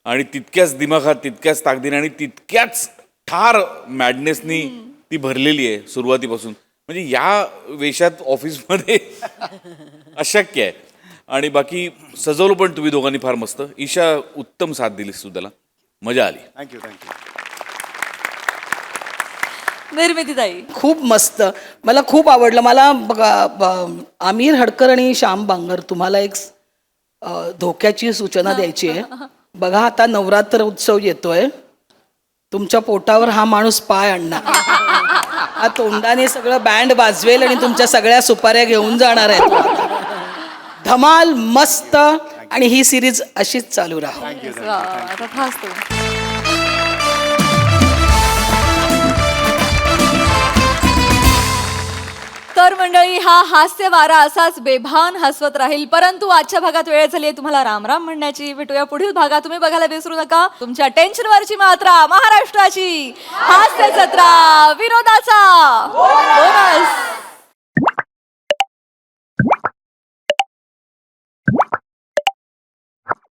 आणि तितक्याच दिमाखात, तितक्याच ताकदीने आणि तितक्याच ठार मॅडनेसनी ती भरलेली आहे सुरुवातीपासून. म्हणजे या वेशात ऑफिसमध्ये अशक्य आहे. आणि बाकी सजवलं पण तुम्ही दोघांनी फार मस्त. ईशा उत्तम साथ दिलीस तू त्याला, मजा आली. Thank you thank you. निर्मिती ताई. खूप मस्त, मला खूप आवडलं. मला आमिर हडकर आणि श्याम बांगर तुम्हाला एक धोक्याची सूचना द्यायची आहे. बघा आता नवरात्र उत्सव येतोय, तुमच्या पोटावर हा माणूस पाय आणणार, हा तोंडाने सगळं बँड वाजवेल आणि तुमच्या सगळ्या सुपाऱ्या घेऊन जाणार आहे. धमाल मस्त, आणि ही सिरीज अशीच चालू राहा. आता खास तो. तर मंडळी, हा हास्य वारा असाच बेभान हसवत राहील. परंतु आजच्या भागात वेळ झाली आहे तुम्हाला राम राम म्हणण्याची. भेटूया पुढील भागात. तुम्ही बघायला विसरू नका तुमच्या टेन्शनवरची मात्रा, महाराष्ट्राची हास्य जत्रा, विनोदाचा बोनस.